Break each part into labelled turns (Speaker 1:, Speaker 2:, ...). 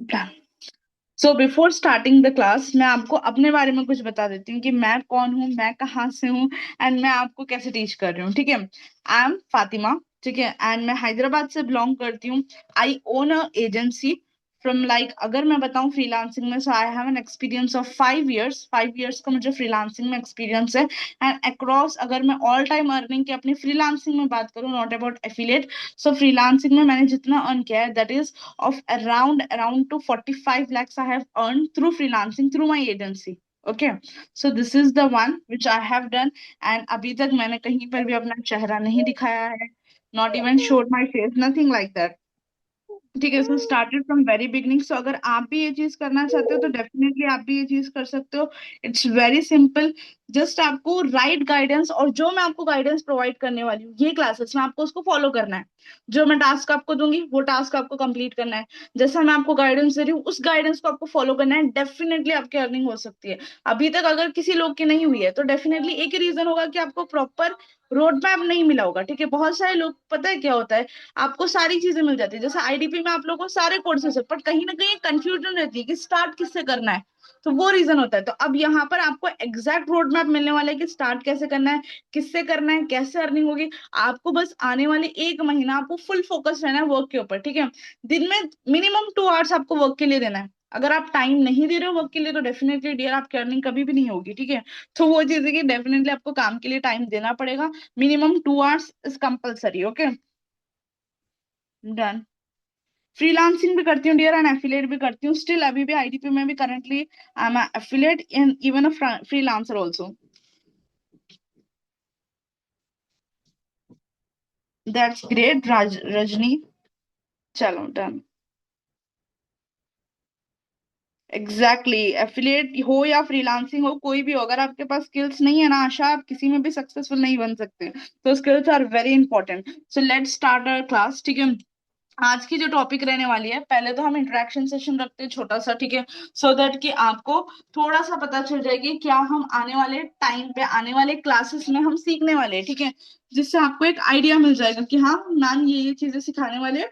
Speaker 1: Done. So before starting the class मैं आपको अपने बारे में कुछ बता देती हूँ कि मैं कौन हूँ, मैं कहाँ से हूँ, एंड मैं आपको कैसे टीच कर रही हूँ। ठीक है, आई एम फातिमा। ठीक है, एंड मैं हैदराबाद से बिलोंग करती हूँ। I own a agency from like, अगर मैं बताऊं फ्रीलांसिंग में, so I have an experience of 5 years. 5 years का मुझे फ्रीलांसिंग में एक्सपीरियंस है। एंड अक्रॉस, अगर मैं ऑल टाइम अर्निंग की अपनी फ्रीलांसिंग में बात करूँ, not about affiliate, so freelancing में मैंने जितना अर्न किया है, that is of around to 45 lakhs I have earned through freelancing through my agency. Okay, so this is the one which I have done, and अभी तक मैंने कहीं पर भी अपना चेहरा नहीं दिखाया है, not even showed my face, nothing like that। ठीक है, so started from very beginning. So अगर आप भी ये चीज करना चाहते हो तो डेफिनेटली आप भी ये चीज कर सकते हो। It's very simple. जस्ट आपको राइट गाइडेंस, और जो मैं आपको गाइडेंस प्रोवाइड करने वाली हूँ ये क्लासेस में, आपको उसको फॉलो करना है। जो मैं टास्क आपको दूंगी वो टास्क आपको कंप्लीट करना है। जैसा मैं आपको गाइडेंस दे रही हूँ उस गाइडेंस को आपको फॉलो करना है, डेफिनेटली आपकी अर्निंग हो सकती है। अभी तक अगर किसी लोग की नहीं हुई है तो डेफिनेटली एक ही रीजन होगा कि आपको प्रॉपर रोड मैप नहीं मिला होगा। ठीक है, बहुत सारे लोग, पता है क्या होता है, आपको सारी चीजें मिल जाती है, जैसे आईडीपी में आप लोगों को सारे कोर्सेस है, पर कहीं ना कहीं कंफ्यूजन रहती है कि स्टार्ट किससे करना है। तो वो रीजन होता है। तो अब यहाँ पर आपको एग्जैक्ट रोड मैप मिलने वाला है कि स्टार्ट कैसे करना है, किससे करना है, कैसे अर्निंग होगी। आपको बस आने वाले 1 महीना आपको फुल फोकस रहना है वर्क के ऊपर। ठीक है, दिन में मिनिमम 2 आवर्स आपको वर्क के लिए देना है। अगर आप टाइम नहीं दे रहे हो वर्क के लिए तो डेफिनेटली डियर आपकी अर्निंग कभी भी नहीं होगी। ठीक है, तो वो चीज है कि डेफिनेटली आपको काम के लिए टाइम देना पड़ेगा। Minimum 2 hours is compulsory. Okay, done. Freelancing भी करती हूँ डियर, एंड एफिलिएट भी करती हूँ। स्टिल अभी भी आईडीपी में भी currently I am affiliate and even a freelancer also. That's great Rajni. चलो डन। एग्जैक्टली, एफिलिएट हो या फ्रीलांसिंग हो, कोई भी हो, अगर आपके पास स्किल्स नहीं है ना आशा, आप किसी में भी सक्सेसफुल नहीं बन सकते। तो skills are very important. So let's start our class. ठीक है, आज की जो टॉपिक रहने वाली है, पहले तो हम इंटरेक्शन सेशन रखते हैं छोटा सा। ठीक है, सो दैट कि आपको थोड़ा सा पता चल जाएगी क्या हम आने वाले टाइम पे, आने वाले क्लासेस में हम सीखने वाले हैं। ठीक है, जिससे आपको एक आइडिया मिल जाएगा कि हाँ मैम ये चीजें सिखाने वाले हैं,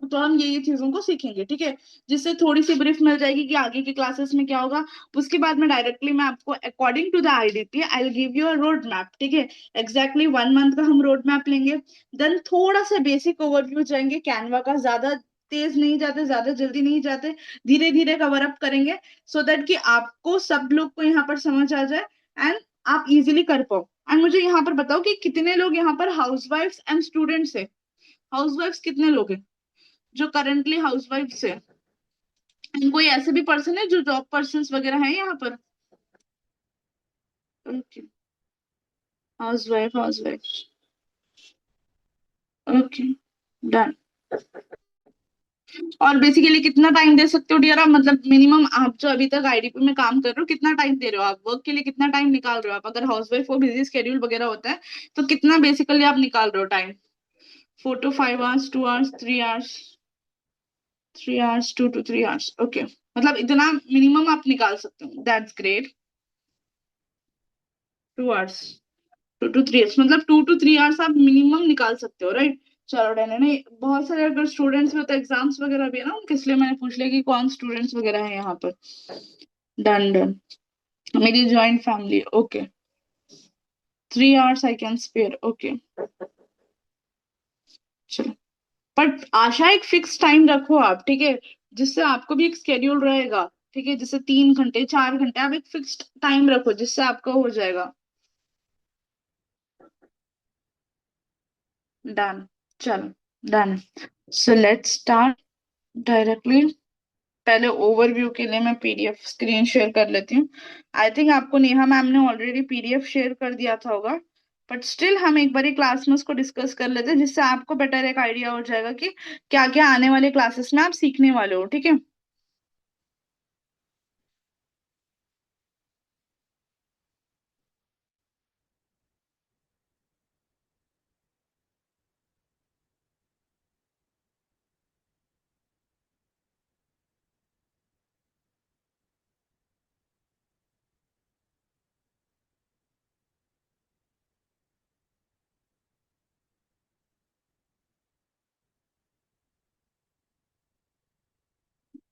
Speaker 1: तो हम ये चीजों को सीखेंगे। ठीक है, जिससे थोड़ी सी ब्रीफ मिल जाएगी कि आगे की क्लासेस में क्या होगा। उसके बाद में डायरेक्टली मैं आपको according to the IDP I will give you a road map. ठीक है, एग्जैक्टली 1 मंथ का हम रोड मैप लेंगे। देन थोड़ा सा बेसिक ओवरव्यू जाएंगे कैनवा का, ज्यादा तेज नहीं जाते, ज्यादा जल्दी नहीं जाते, धीरे धीरे कवर अप करेंगे, सो दैट कि आपको सब लोग को यहाँ पर समझ आ जाए एंड आप इजीली कर पाओ। एंड मुझे यहाँ पर बताओ कि कितने लोग यहाँ पर हाउसवाइफ्स एंड स्टूडेंट्स है। हाउसवाइफ्स कितने लोग हैं जो करंटली हाउसवाइफ है? कोई ऐसे भी पर्सन है जो जॉब पर्सन वगैरह है यहाँ पर? Okay, housewife, housewife. Okay, done. और बेसिकली कितना टाइम दे सकते हो डियर आप, मतलब मिनिमम आप जो अभी तक आईडीपी में काम कर रहे हो कितना टाइम दे रहे हो, आप वर्क के लिए कितना टाइम निकाल रहे हो? आप अगर हाउसवाइफ को बिजी स्केड्यूल वगैरह होता है तो कितना बेसिकली आप निकाल रहे हो time? 4 to 5 hours, 2 hours, 3 hours? 3 hours, 2 to 3 hours, okay. मतलब इतना मिनिमम आप निकाल सकते हो, that's great. 2 hours, 2 to 3 hours, मतलब 2 to 3 hours आप मिनिमम निकाल सकते हो, राइट? चलो डन है। नहीं, बहुत सारे अगर स्टूडेंट्स में तो एग्जाम्स वगैरह भी है ना उनके, इसलिए मैंने पूछ लिया कि कौन स्टूडेंट्स वगैरह है यहाँ पर। Done done. मेरी joint family, okay. 3 hours I can spare, okay. चलो, बट आशा एक फिक्स टाइम रखो आप। ठीक है, जिससे आपको भी एक स्केड्यूल रहेगा। ठीक है, जैसे 3 घंटे 4 घंटे आप एक फिक्स्ड टाइम रखो जिससे आपका हो जाएगा। डन, चलो done. So let's start directly. पहले ओवरव्यू के लिए मैं पीडीएफ स्क्रीन शेयर कर लेती हूँ। आई थिंक आपको नेहा मैम ने ऑलरेडी पीडीएफ शेयर कर दिया था होगा, बट स्टिल हम एक बार क्लास में उसको डिस्कस कर लेते हैं, जिससे आपको बेटर एक आइडिया हो जाएगा कि क्या क्या आने वाले क्लासेस में आप सीखने वाले हो। ठीक है,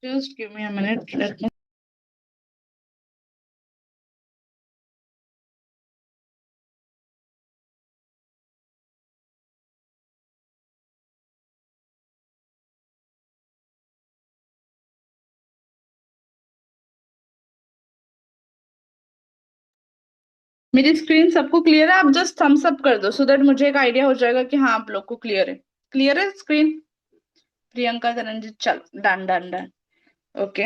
Speaker 1: Just give me a minute. Let me. मेरी स्क्रीन सबको क्लियर है? आप जस्ट थम्स अप कर दो, सो दैट मुझे एक आइडिया हो जाएगा कि हाँ आप लोग को क्लियर है। क्लियर है स्क्रीन? प्रियंका धनंजय, चलो done done done. Okay,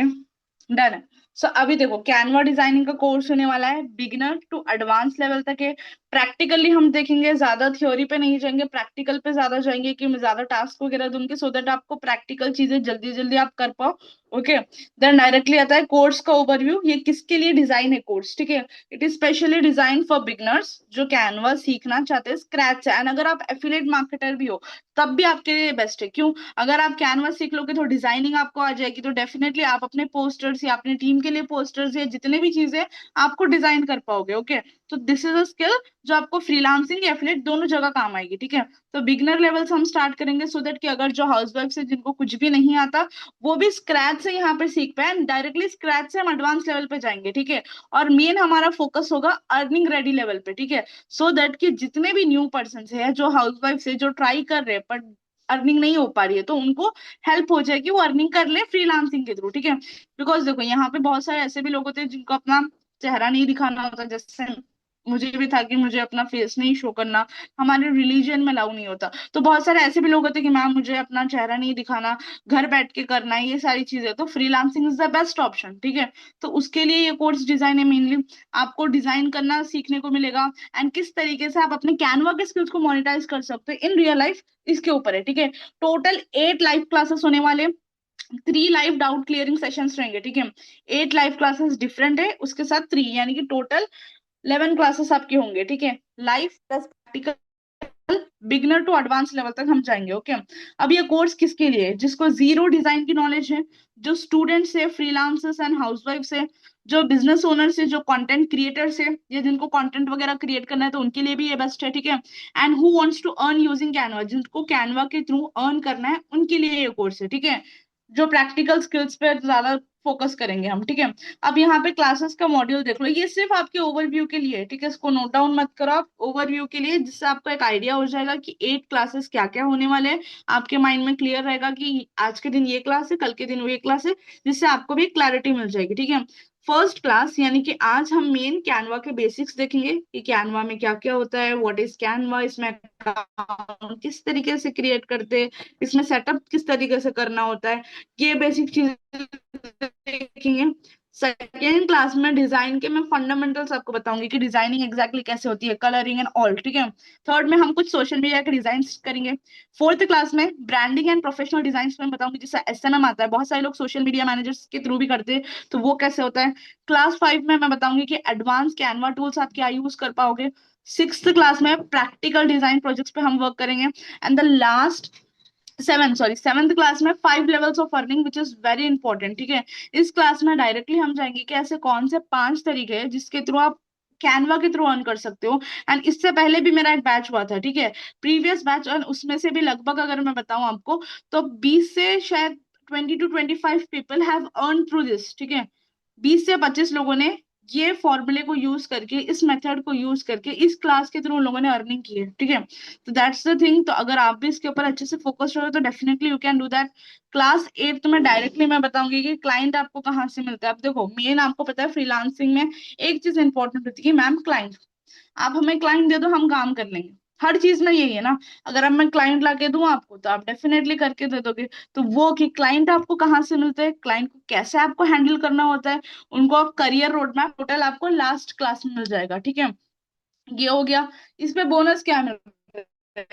Speaker 1: done है। सो अभी देखो, कैनवा डिजाइनिंग का कोर्स होने वाला है, बिगिनर टू एडवांस लेवल तक है। प्रैक्टिकली हम देखेंगे, ज्यादा थ्योरी पे नहीं जाएंगे, प्रैक्टिकल पे ज्यादा जाएंगे कि मैं ज्यादा टास्क वगैरह दूंगी, सो दैट आपको प्रैक्टिकल चीजें जल्दी जल्दी आप कर पाओ। ओके, देन डायरेक्टली आता है कोर्स का ओवरव्यू। ये किसके लिए डिजाइन है कोर्स, ठीक है? It is specially design for beginners जो कैनवा सीखना चाहते हैं स्क्रैच से। एंड अगर आप एफिलिएट मार्केटर भी हो तब भी आपके लिए बेस्ट है। क्यों? अगर आप कैनवा सीख लोगे तो डिजाइनिंग आपको आ जाएगी, तो डेफिनेटली आप अपने पोस्टर्स या अपनी टीम के लिए पोस्टर्स या जितने भी चीजें आपको डिजाइन कर पाओगे। ओके, तो दिस इज अ स्किल जो आपको फ्रीलांसिंग या एफिलिएट दोनों जगह काम आएगी, ठीक है? तो बिगनर लेवल से हम स्टार्ट करेंगे, सो दैट कि अगर जो हाउसवाइफ है जिनको कुछ भी नहीं आता, वो भी स्क्रैच से यहाँ पे सीख पाए। डायरेक्टली स्क्रैच से हम एडवांस लेवल पे जाएंगे, ठीक है? और मेन हमारा फोकस होगा अर्निंग रेडी लेवल पे, ठीक है? सो दैट कि जितने भी न्यू पर्सन है जो हाउसवाइफ है जो ट्राई कर रहे हैं पर अर्निंग नहीं हो पा रही है, तो उनको हेल्प हो जाएगी, वो अर्निंग कर ले फ्रीलांसिंग के थ्रू, ठीक है? बिकॉज देखो, यहाँ पे बहुत सारे ऐसे भी लोग होते हैं जिनको अपना चेहरा नहीं दिखाना होता, जैसे मुझे भी था कि मुझे अपना फेस नहीं शो करना, हमारे रिलीजन में अलाउ नहीं होता। तो बहुत सारे ऐसे भी लोग होते हैं कि मैम मुझे अपना चेहरा नहीं दिखाना, घर बैठ के करना है, ये सारी चीजें, तो freelancing is the best option, ठीक है? तो उसके लिए ये कोर्स डिजाइन है मेनली। आपको डिजाइन करना सीखने को मिलेगा, एंड किस तरीके से आप अपने कैनवा के स्किल्स को मोनेटाइज कर सकते हो इन रियल लाइफ, इसके ऊपर है, ठीक है? टोटल 8 लाइव क्लासेस होने वाले, 3 लाइव डाउट क्लियरिंग सेशंस रहेंगे, ठीक है? 8 लाइव क्लासेस डिफरेंट है, उसके साथ 3, यानी कि टोटल 11 क्लासेस आपके होंगे, ठीक है? Live plus practical, beginner to advance level तक हम जाएंगे। ओके, अब ये कोर्स किसके लिए है? जिसको जीरो डिजाइन की नॉलेज है, जो स्टूडेंट्स है, फ्रीलांसर्स एंड हाउसवाइफ्स है, जो बिजनेस ओनर्स है, जो कंटेंट क्रिएटर्स है, या जिनको कंटेंट वगैरह क्रिएट करना है तो उनके लिए भी ये बेस्ट है, ठीक है? And who wants to earn using Canva, जिनको कैनवा के थ्रू अर्न करना है उनके लिए ये कोर्स है, ठीक है? जो प्रैक्टिकल स्किल्स पे ज्यादा फोकस करेंगे हम, ठीक है? अब यहाँ पे क्लासेस का मॉड्यूल देख लो, ये सिर्फ आपके ओवरव्यू के लिए है, ठीक है? इसको नोट डाउन मत करो आप, ओवरव्यू के लिए, जिससे आपको एक आइडिया हो जाएगा कि 8 क्लासेस क्या क्या होने वाले हैं। आपके माइंड में क्लियर रहेगा कि आज के दिन ये क्लास है, कल के दिन वो ये क्लास है, जिससे आपको भी क्लैरिटी मिल जाएगी, ठीक है? फर्स्ट क्लास यानी कि आज हम मेन कैनवा के बेसिक्स देखेंगे कि कैनवा में क्या क्या होता है, व्हाट इज कैनवा, इसमें अकाउंट किस तरीके से क्रिएट करते हैं, इसमें सेटअप किस तरीके से करना होता है, ये बेसिक चीजें देखेंगे। सेकेंड क्लास में डिजाइन के मैं फंडामेंटल्स आपको बताऊंगी कि डिजाइनिंग एग्जैक्टली कैसे होती है, कलरिंग एंड ऑल, ठीक है? थर्ड में हम कुछ सोशल मीडिया के डिजाइन करेंगे। फोर्थ क्लास में ब्रांडिंग एंड प्रोफेशनल डिजाइन में बताऊंगी, जिससे एसएमएम आता है, बहुत सारे लोग सोशल मीडिया मैनेजर्स के थ्रू भी करते हैं, तो वो कैसे होता है। क्लास 5 में मैं बताऊंगी कि एडवांस कैनवा टूल्स आप क्या यूज कर पाओगे। सिक्स्थ क्लास में प्रैक्टिकल डिजाइन प्रोजेक्ट्स पे हम वर्क करेंगे। And the last seventh class में 5 levels of earning which is very important, ठीक है? इस क्लास में डायरेक्टली हम जाएंगे कि ऐसे कौन से 5 तरीके हैं जिसके थ्रू आप कैनवा के थ्रू अर्न कर सकते हो। एंड इससे पहले भी मेरा एक बैच हुआ था, ठीक है? प्रीवियस बैच, और उसमें से भी लगभग अगर मैं बताऊं आपको, तो 20 से शायद 20 to 25 people have earn through this, ठीक है? 20 से 25 लोगों ने ये फॉर्मूले को यूज करके, इस मेथड को यूज करके, इस क्लास के थ्रू उन लोगों ने अर्निंग की है, ठीक है? तो दैट्स द थिंग। तो अगर आप भी इसके ऊपर अच्छे से फोकस रहोगे तो definitely you can do that. Class 8 में डायरेक्टली मैं बताऊंगी कि क्लाइंट आपको कहाँ से मिलता है। अब देखो, मेन आपको पता है फ्रीलांसिंग में एक चीज इंपॉर्टेंट होती है कि मैम क्लाइंट, आप हमें क्लाइंट दे दो, हम काम कर लेंगे। हर चीज में यही है ना, अगर अब मैं क्लाइंट ला के दूं आपको तो आप डेफिनेटली करके दे दोगे। तो वो कि क्लाइंट आपको कहाँ से मिलते हैं, क्लाइंट को कैसे आपको हैंडल करना होता है, उनको करियर रोड मैप टोटल आपको लास्ट क्लास में मिल जाएगा, ठीक है? ये हो गया। इस पे बोनस क्या मिलता है?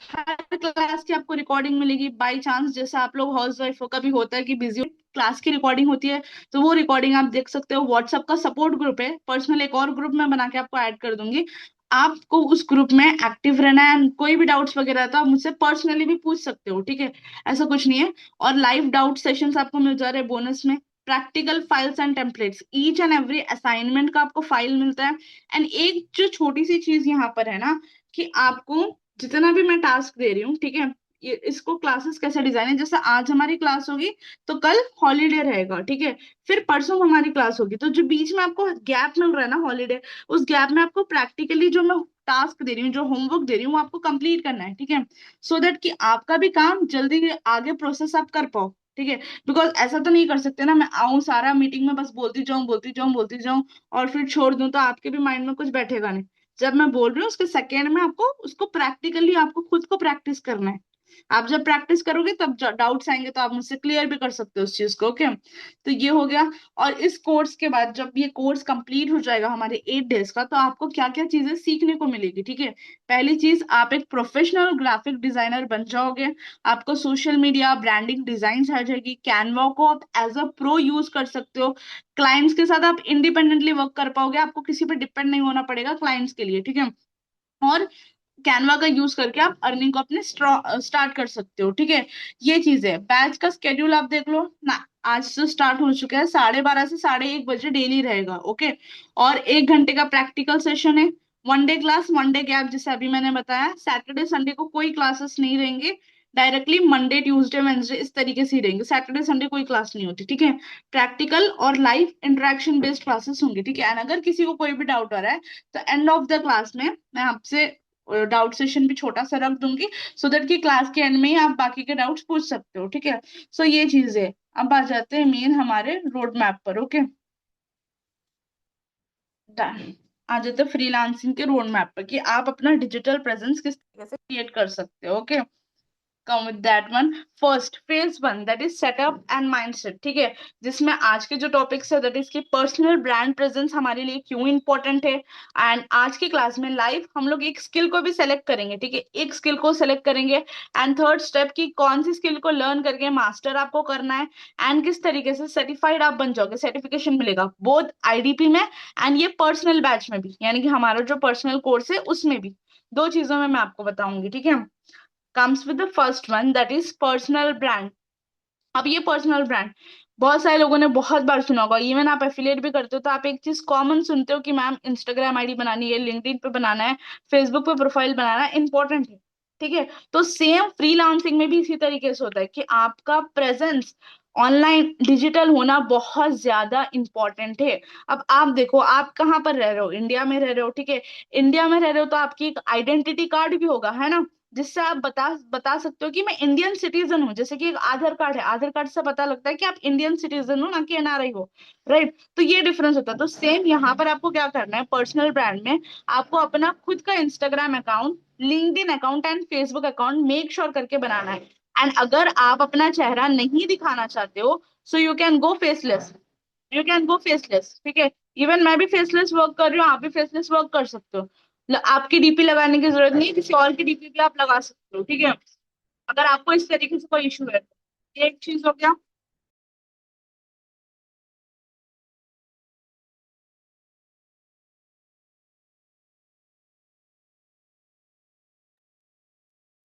Speaker 1: हर क्लास की आपको रिकॉर्डिंग मिलेगी बाई चांस, जैसे आप लोग हाउस वाइफ हो, कभी होता है कि बिजी क्लास की रिकॉर्डिंग होती है, तो वो रिकॉर्डिंग आप देख सकते हो। व्हाट्सएप का सपोर्ट ग्रुप है, पर्सनल एक और ग्रुप में बना के आपको ऐड कर दूंगी। आपको उस ग्रुप में एक्टिव रहना है, and कोई भी डाउट्स वगैरह है तो आप मुझसे पर्सनली भी पूछ सकते हो, ठीक है? ऐसा कुछ नहीं है। और लाइव डाउट सेशंस आपको मिल जा रहे हैं बोनस में। Practical files and templates, each and every assignment का आपको फाइल मिलता है। एंड एक जो छोटी सी चीज यहाँ पर है ना, कि आपको जितना भी मैं टास्क दे रही हूँ, ठीक है, ये इसको क्लासेस कैसे डिजाइन है, जैसे आज हमारी क्लास होगी तो कल हॉलीडे रहेगा, ठीक है। फिर परसों हमारी क्लास होगी, तो जो बीच में आपको गैप मिल रहा है ना हॉलीडे, उस गैप में आपको प्रैक्टिकली जो मैं टास्क दे रही हूँ, जो होमवर्क दे रही हूँ, वो आपको कंप्लीट करना है, ठीक है। सो दैट कि आपका भी काम जल्दी आगे प्रोसेस आप कर पाओ, ठीक है। बिकॉज ऐसा तो नहीं कर सकते ना, मैं आऊं सारा मीटिंग में बस बोलती जाऊं और फिर छोड़ दूं, तो आपके भी माइंड में कुछ बैठेगा नहीं। जब मैं बोल रही हूँ उसके सेकेंड में आपको उसको प्रैक्टिकली आपको खुद को प्रैक्टिस करना है। आप जब प्रैक्टिस करोगे तब डाउट्स आएंगे तो आप मुझसे क्लियर भी कर सकते हो उस चीज को, ओके। तो ये हो गया। और इस कोर्स के बाद जब ये कोर्स कंप्लीट हो जाएगा हमारे 8 डेज का, तो आपको क्या क्या चीजें सीखने को मिलेगी, ठीक है। पहली चीज, आप एक प्रोफेशनल ग्राफिक डिजाइनर बन जाओगे। आपको सोशल मीडिया ब्रांडिंग डिजाइन आ जाएगी, कैनवा को आप एज अ प्रो यूज कर सकते हो। क्लाइंट्स के साथ आप इंडिपेंडेंटली वर्क कर पाओगे, आपको किसी पे डिपेंड नहीं होना पड़ेगा क्लाइंट्स के लिए, ठीक है। और कैनवा का यूज करके आप अर्निंग को अपने स्टार्ट कर सकते हो, ठीक है। ये चीज है। बैच का स्केड्यूल आप देख लो ना, आज से स्टार्ट हो चुका है, 12:30 से 1:30 बजे डेली रहेगा, ओके। और 1 घंटे का प्रैक्टिकल सेशन है। 1 डे क्लास 1 डे गैप, जैसे अभी मैंने बताया। सैटरडे संडे को कोई क्लासेस नहीं रहेंगे, डायरेक्टली मंडे ट्यूसडे वेंसडे इस तरीके से ही रहेंगे, सैटरडे संडे कोई क्लास नहीं होती, ठीक है। प्रैक्टिकल और लाइव इंटरेक्शन बेस्ड क्लासेस होंगे, ठीक है। एंड अगर किसी को कोई भी डाउट आ रहा है तो एंड ऑफ द क्लास में मैं आपसे डाउट सेशन भी छोटा सा रख दूंगी, सो दैट कि क्लास के एंड में ही आप बाकी के डाउट्स पूछ सकते हो, ठीक है। सो ये चीज है। अब आ जाते हैं मेन हमारे रोड मैप पर, ओके। आ जाते हैं फ्रीलांसिंग के रोड मैप पर कि आप अपना डिजिटल प्रेजेंस किस तरीके से क्रिएट कर सकते हो, okay. Come with that one. First phase one that is setup and mindset, ठीक है। जिसमें आज के जो टॉपिक्स है दैट इज की पर्सनल ब्रांड प्रेजेंस हमारे लिए क्यों इंपॉर्टेंट है। एंड आज की क्लास में लाइव हम लोग एक स्किल को भी सेलेक्ट करेंगे, ठीक है। एक स्किल को सेलेक्ट करेंगे एंड थर्ड स्टेप की कौन सी स्किल को लर्न करके मास्टर आपको करना है, एंड किस तरीके से सर्टिफाइड आप बन जाओगे, सर्टिफिकेशन मिलेगा बोथ आईडीपी में एंड ये पर्सनल बैच में भी, यानी कि हमारा जो पर्सनल कोर्स है उसमें भी। दो चीजों में मैं आपको बताऊंगी, ठीक है। comes with the first one that is personal brand। अब ये पर्सनल ब्रांड बहुत सारे लोगों ने बहुत बार सुना होगा, इवन आप एफिलिएट भी करते हो तो आप एक चीज कॉमन सुनते हो कि मैम इंस्टाग्राम आईडी बनानी है, लिंक्डइन पे बनाना है, फेसबुक पे प्रोफाइल बनाना है, इंपॉर्टेंट है, ठीक है। तो सेम फ्रीलांसिंग में भी इसी तरीके से होता है कि आपका प्रेजेंस ऑनलाइन डिजिटल होना बहुत ज्यादा इंपॉर्टेंट है। अब आप देखो, आप कहाँ पर रह रहे हो, इंडिया में रह रहे हो, ठीक है। इंडिया में रह रहे हो तो आपकी एक आइडेंटिटी कार्ड भी होगा, है ना, जिससे आप बता बता सकते हो कि मैं इंडियन सिटीजन हूँ। जैसे कि एक आधार कार्ड है, आधार कार्ड से पता लगता है कि आप इंडियन सिटीजन हो, ना कि एनआरआई हो, राइट। तो ये डिफरेंस होता है। तो सेम यहाँ पर आपको क्या करना है, पर्सनल ब्रांड में आपको अपना खुद का Instagram account, LinkedIn account and Facebook account make sure करके बनाना है। एंड अगर आप अपना चेहरा नहीं दिखाना चाहते हो, सो you can go faceless, you can go faceless, ठीक है। इवन मैं भी फेसलेस वर्क कर रही हूँ, आप भी फेसलेस वर्क कर सकते हो। आपकी डीपी लगाने की जरूरत नहीं, किसी और की डीपी भी आप लगा सकते हो, ठीक है। अगर आपको इस तरीके से कोई इशू है तो ये एक चीज हो गया।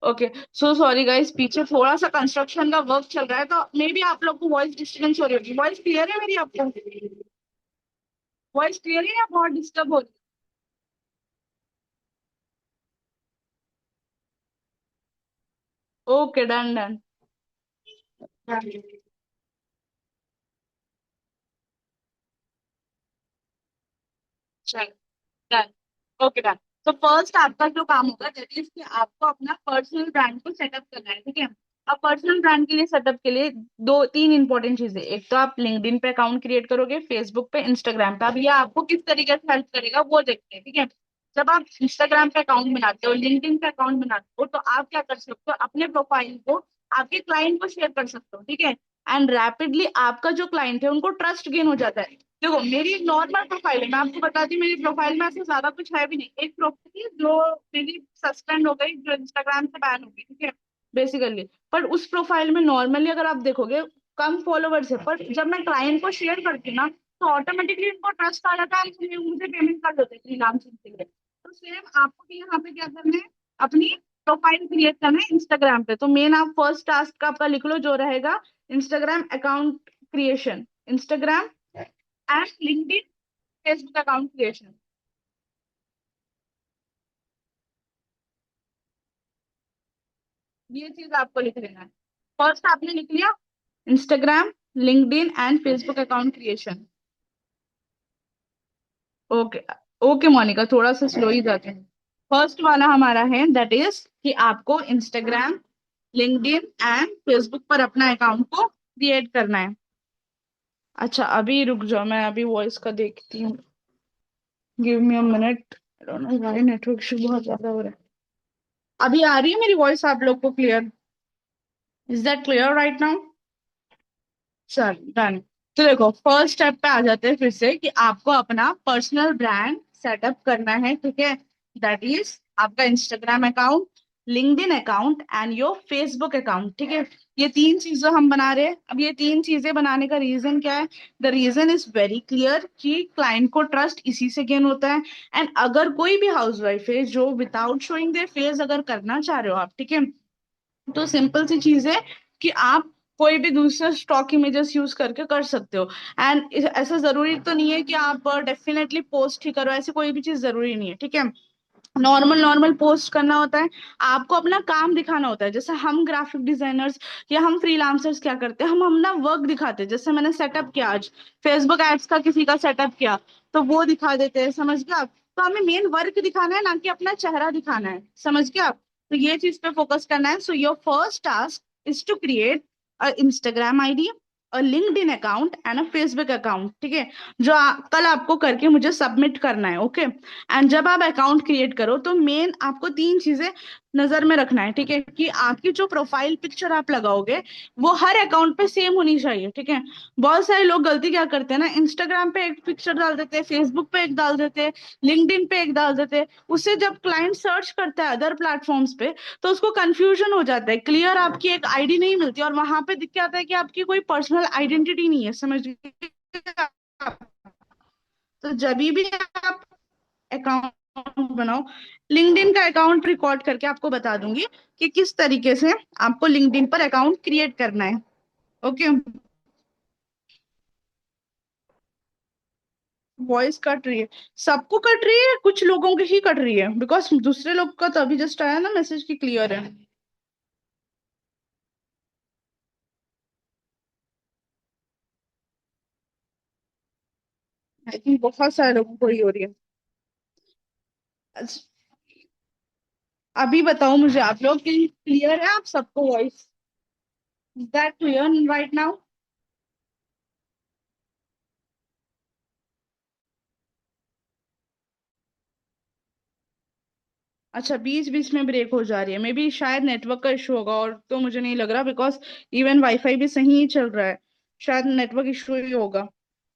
Speaker 1: ओके। सो सॉरी गाइस, पीछे थोड़ा सा कंस्ट्रक्शन का वर्क चल रहा है, तो मे बी आप लोग को वॉइस डिस्टर्बेंस हो रही होगी। वॉइस क्लियर है मेरी आपको? वॉइस क्लियर है या बहुत डिस्टर्ब हो रही है? Okay, done done. चल, डन। Okay, done. तो फर्स्ट आपका जो काम होगा दैट इज कि आपको अपना पर्सनल ब्रांड को सेटअप करना है, ठीक है। अब पर्सनल ब्रांड के लिए सेटअप के लिए दो तीन इंपॉर्टेंट चीजें, एक तो आप लिंक्डइन पे अकाउंट क्रिएट करोगे, फेसबुक पे, इंस्टाग्राम पे। अब ये आपको किस तरीके से हेल्प करेगा वो देखते हैं, ठीक है। जब आप इंस्टाग्राम पे अकाउंट बनाते हो, लिंक्डइन पे अकाउंट बनाते हो, तो आप क्या कर सकते हो, अपने प्रोफाइल को आपके क्लाइंट को शेयर कर सकते हो, ठीक है। एंड रैपिडली आपका जो क्लाइंट है उनको ट्रस्ट गेन हो जाता है। देखो, मेरी एक नॉर्मल प्रोफाइल है, मैं आपको बताती हूँ, मेरी प्रोफाइल में ऐसे ज्यादा कुछ है भी नहीं। एक प्रोफाइल है जो मेरी सस्पेंड हो गई, जो इंस्टाग्राम से बैन हो गई, ठीक है, बेसिकली। पर उस प्रोफाइल में नॉर्मली अगर आप देखोगे कम फॉलोवर्स है, पर जब मैं क्लाइंट को शेयर करती हूँ ना, तो ऑटोमेटिकली उनको ट्रस्ट आ जाता है, मुझे पेमेंट कर देते हैं फ्रीलांसिंग के लिए। तो सेम आपको भी यहाँ पे क्या करना है, अपनी प्रोफाइल क्रिएट करना है इंस्टाग्राम पे। तो मेन आप फर्स्ट टास्क आपका लिख लो, जो रहेगा Instagram account creation, Instagram and LinkedIn, Facebook account creation। ये चीज आपको लिख लेना है। फर्स्ट आपने लिख लिया, Instagram, LinkedIn and Facebook account creation. Okay. Okay Monica, थोड़ा सा स्लो ही जाते हैं। फर्स्ट वाला हमारा है दैट इज कि आपको इंस्टाग्राम, लिंक्डइन एंड फेसबुक पर अपना अकाउंट को क्रिएट करना है। अच्छा अभी रुक जाओ, मैं अभी वॉइस का देखती हूँ। Give me a minute, I don't know why network issue बहुत ज्यादा हो रहा है। अभी आ रही है मेरी वॉइस आप लोग को clear? Is that clear right now? चल डन। तो देखो फर्स्ट स्टेप पे आ जाते हैं फिर से कि आपको अपना पर्सनल ब्रांड सेटअप करना है, ठीक है? दैट इज आपका Instagram account, LinkedIn account and your Facebook account, ठीक है? ये तीन चीजें हम बना रहे हैं। अब ये तीन चीजें बनाने का रीजन क्या है? The reason is very clear कि क्लाइंट को ट्रस्ट इसी से गेन होता है। एंड अगर कोई भी हाउसवाइफ है जो विदाउट शोइंग देयर फेस अगर करना चाह रहे हो आप, ठीक है, तो सिंपल सी चीज है कि आप कोई भी दूसरा स्टॉक इमेजेस यूज करके कर सकते हो। एंड ऐसा जरूरी तो नहीं है कि आप डेफिनेटली पोस्ट ही करो, ऐसी कोई भी चीज जरूरी नहीं है, ठीक है? नॉर्मल नॉर्मल पोस्ट करना होता है। आपको अपना काम दिखाना होता है। जैसे हम ग्राफिक डिजाइनर्स या हम फ्रीलांसर्स क्या करते हैं, हम अपना वर्क दिखाते हैं। जैसे मैंने सेटअप किया आज, फेसबुक एड्स का किसी का सेटअप किया, तो वो दिखा देते हैं, समझ गए आप? तो हमें मेन वर्क दिखाना है, ना कि अपना चेहरा दिखाना है, समझ गए आप? तो ये चीज पे फोकस करना है। So your first task is to create a Instagram ID, a LinkedIn account and a Facebook account, ठीक है? जो कल आपको करके मुझे सबमिट करना है, ओके? एंड जब आप अकाउंट क्रिएट करो तो मेन आपको तीन चीजें नजर में रखना है, ठीक है? कि आपकी जो प्रोफाइल पिक्चर आप लगाओगे वो हर अकाउंट पे सेम होनी चाहिए, ठीक है? बहुत सारे लोग गलती क्या करते हैं ना, इंस्टाग्राम पे एक पिक्चर डाल देते हैं, फेसबुक पे एक डाल देते हैं, लिंक्डइन पे एक डाल देते हैं। उससे जब क्लाइंट सर्च करता है अदर प्लेटफॉर्म्स पे, तो उसको कंफ्यूजन हो जाता है, क्लियर आपकी एक आईडी नहीं मिलती, और वहां पे दिख के आता है कि आपकी कोई पर्सनल आइडेंटिटी नहीं है, समझ गए आप? तो जब भी आप अकाउंट बनाओ, लिंक्डइन का अकाउंट रिकॉर्ड करके आपको बता दूंगी कि किस तरीके से आपको लिंक्डइन पर अकाउंट क्रिएट करना है, ओके? वॉइस कट रही है? सबको कट रही है, कुछ लोगों की ही कट रही है, बिकॉज दूसरे लोग का तो अभी जस्ट आया ना मैसेज की क्लियर है। आई थिंक बहुत सारे लोगों को ही हो रही है। अच्छा, अभी बताओ मुझे आप लोग कि क्लियर है आप सबको voice? Is that clear right now? अच्छा, बीच बीच में ब्रेक हो जा रही है, मे बी शायद नेटवर्क का इशू होगा, और तो मुझे नहीं लग रहा, बिकॉज इवन वाईफाई भी सही ही चल रहा है। शायद नेटवर्क इशू ही होगा।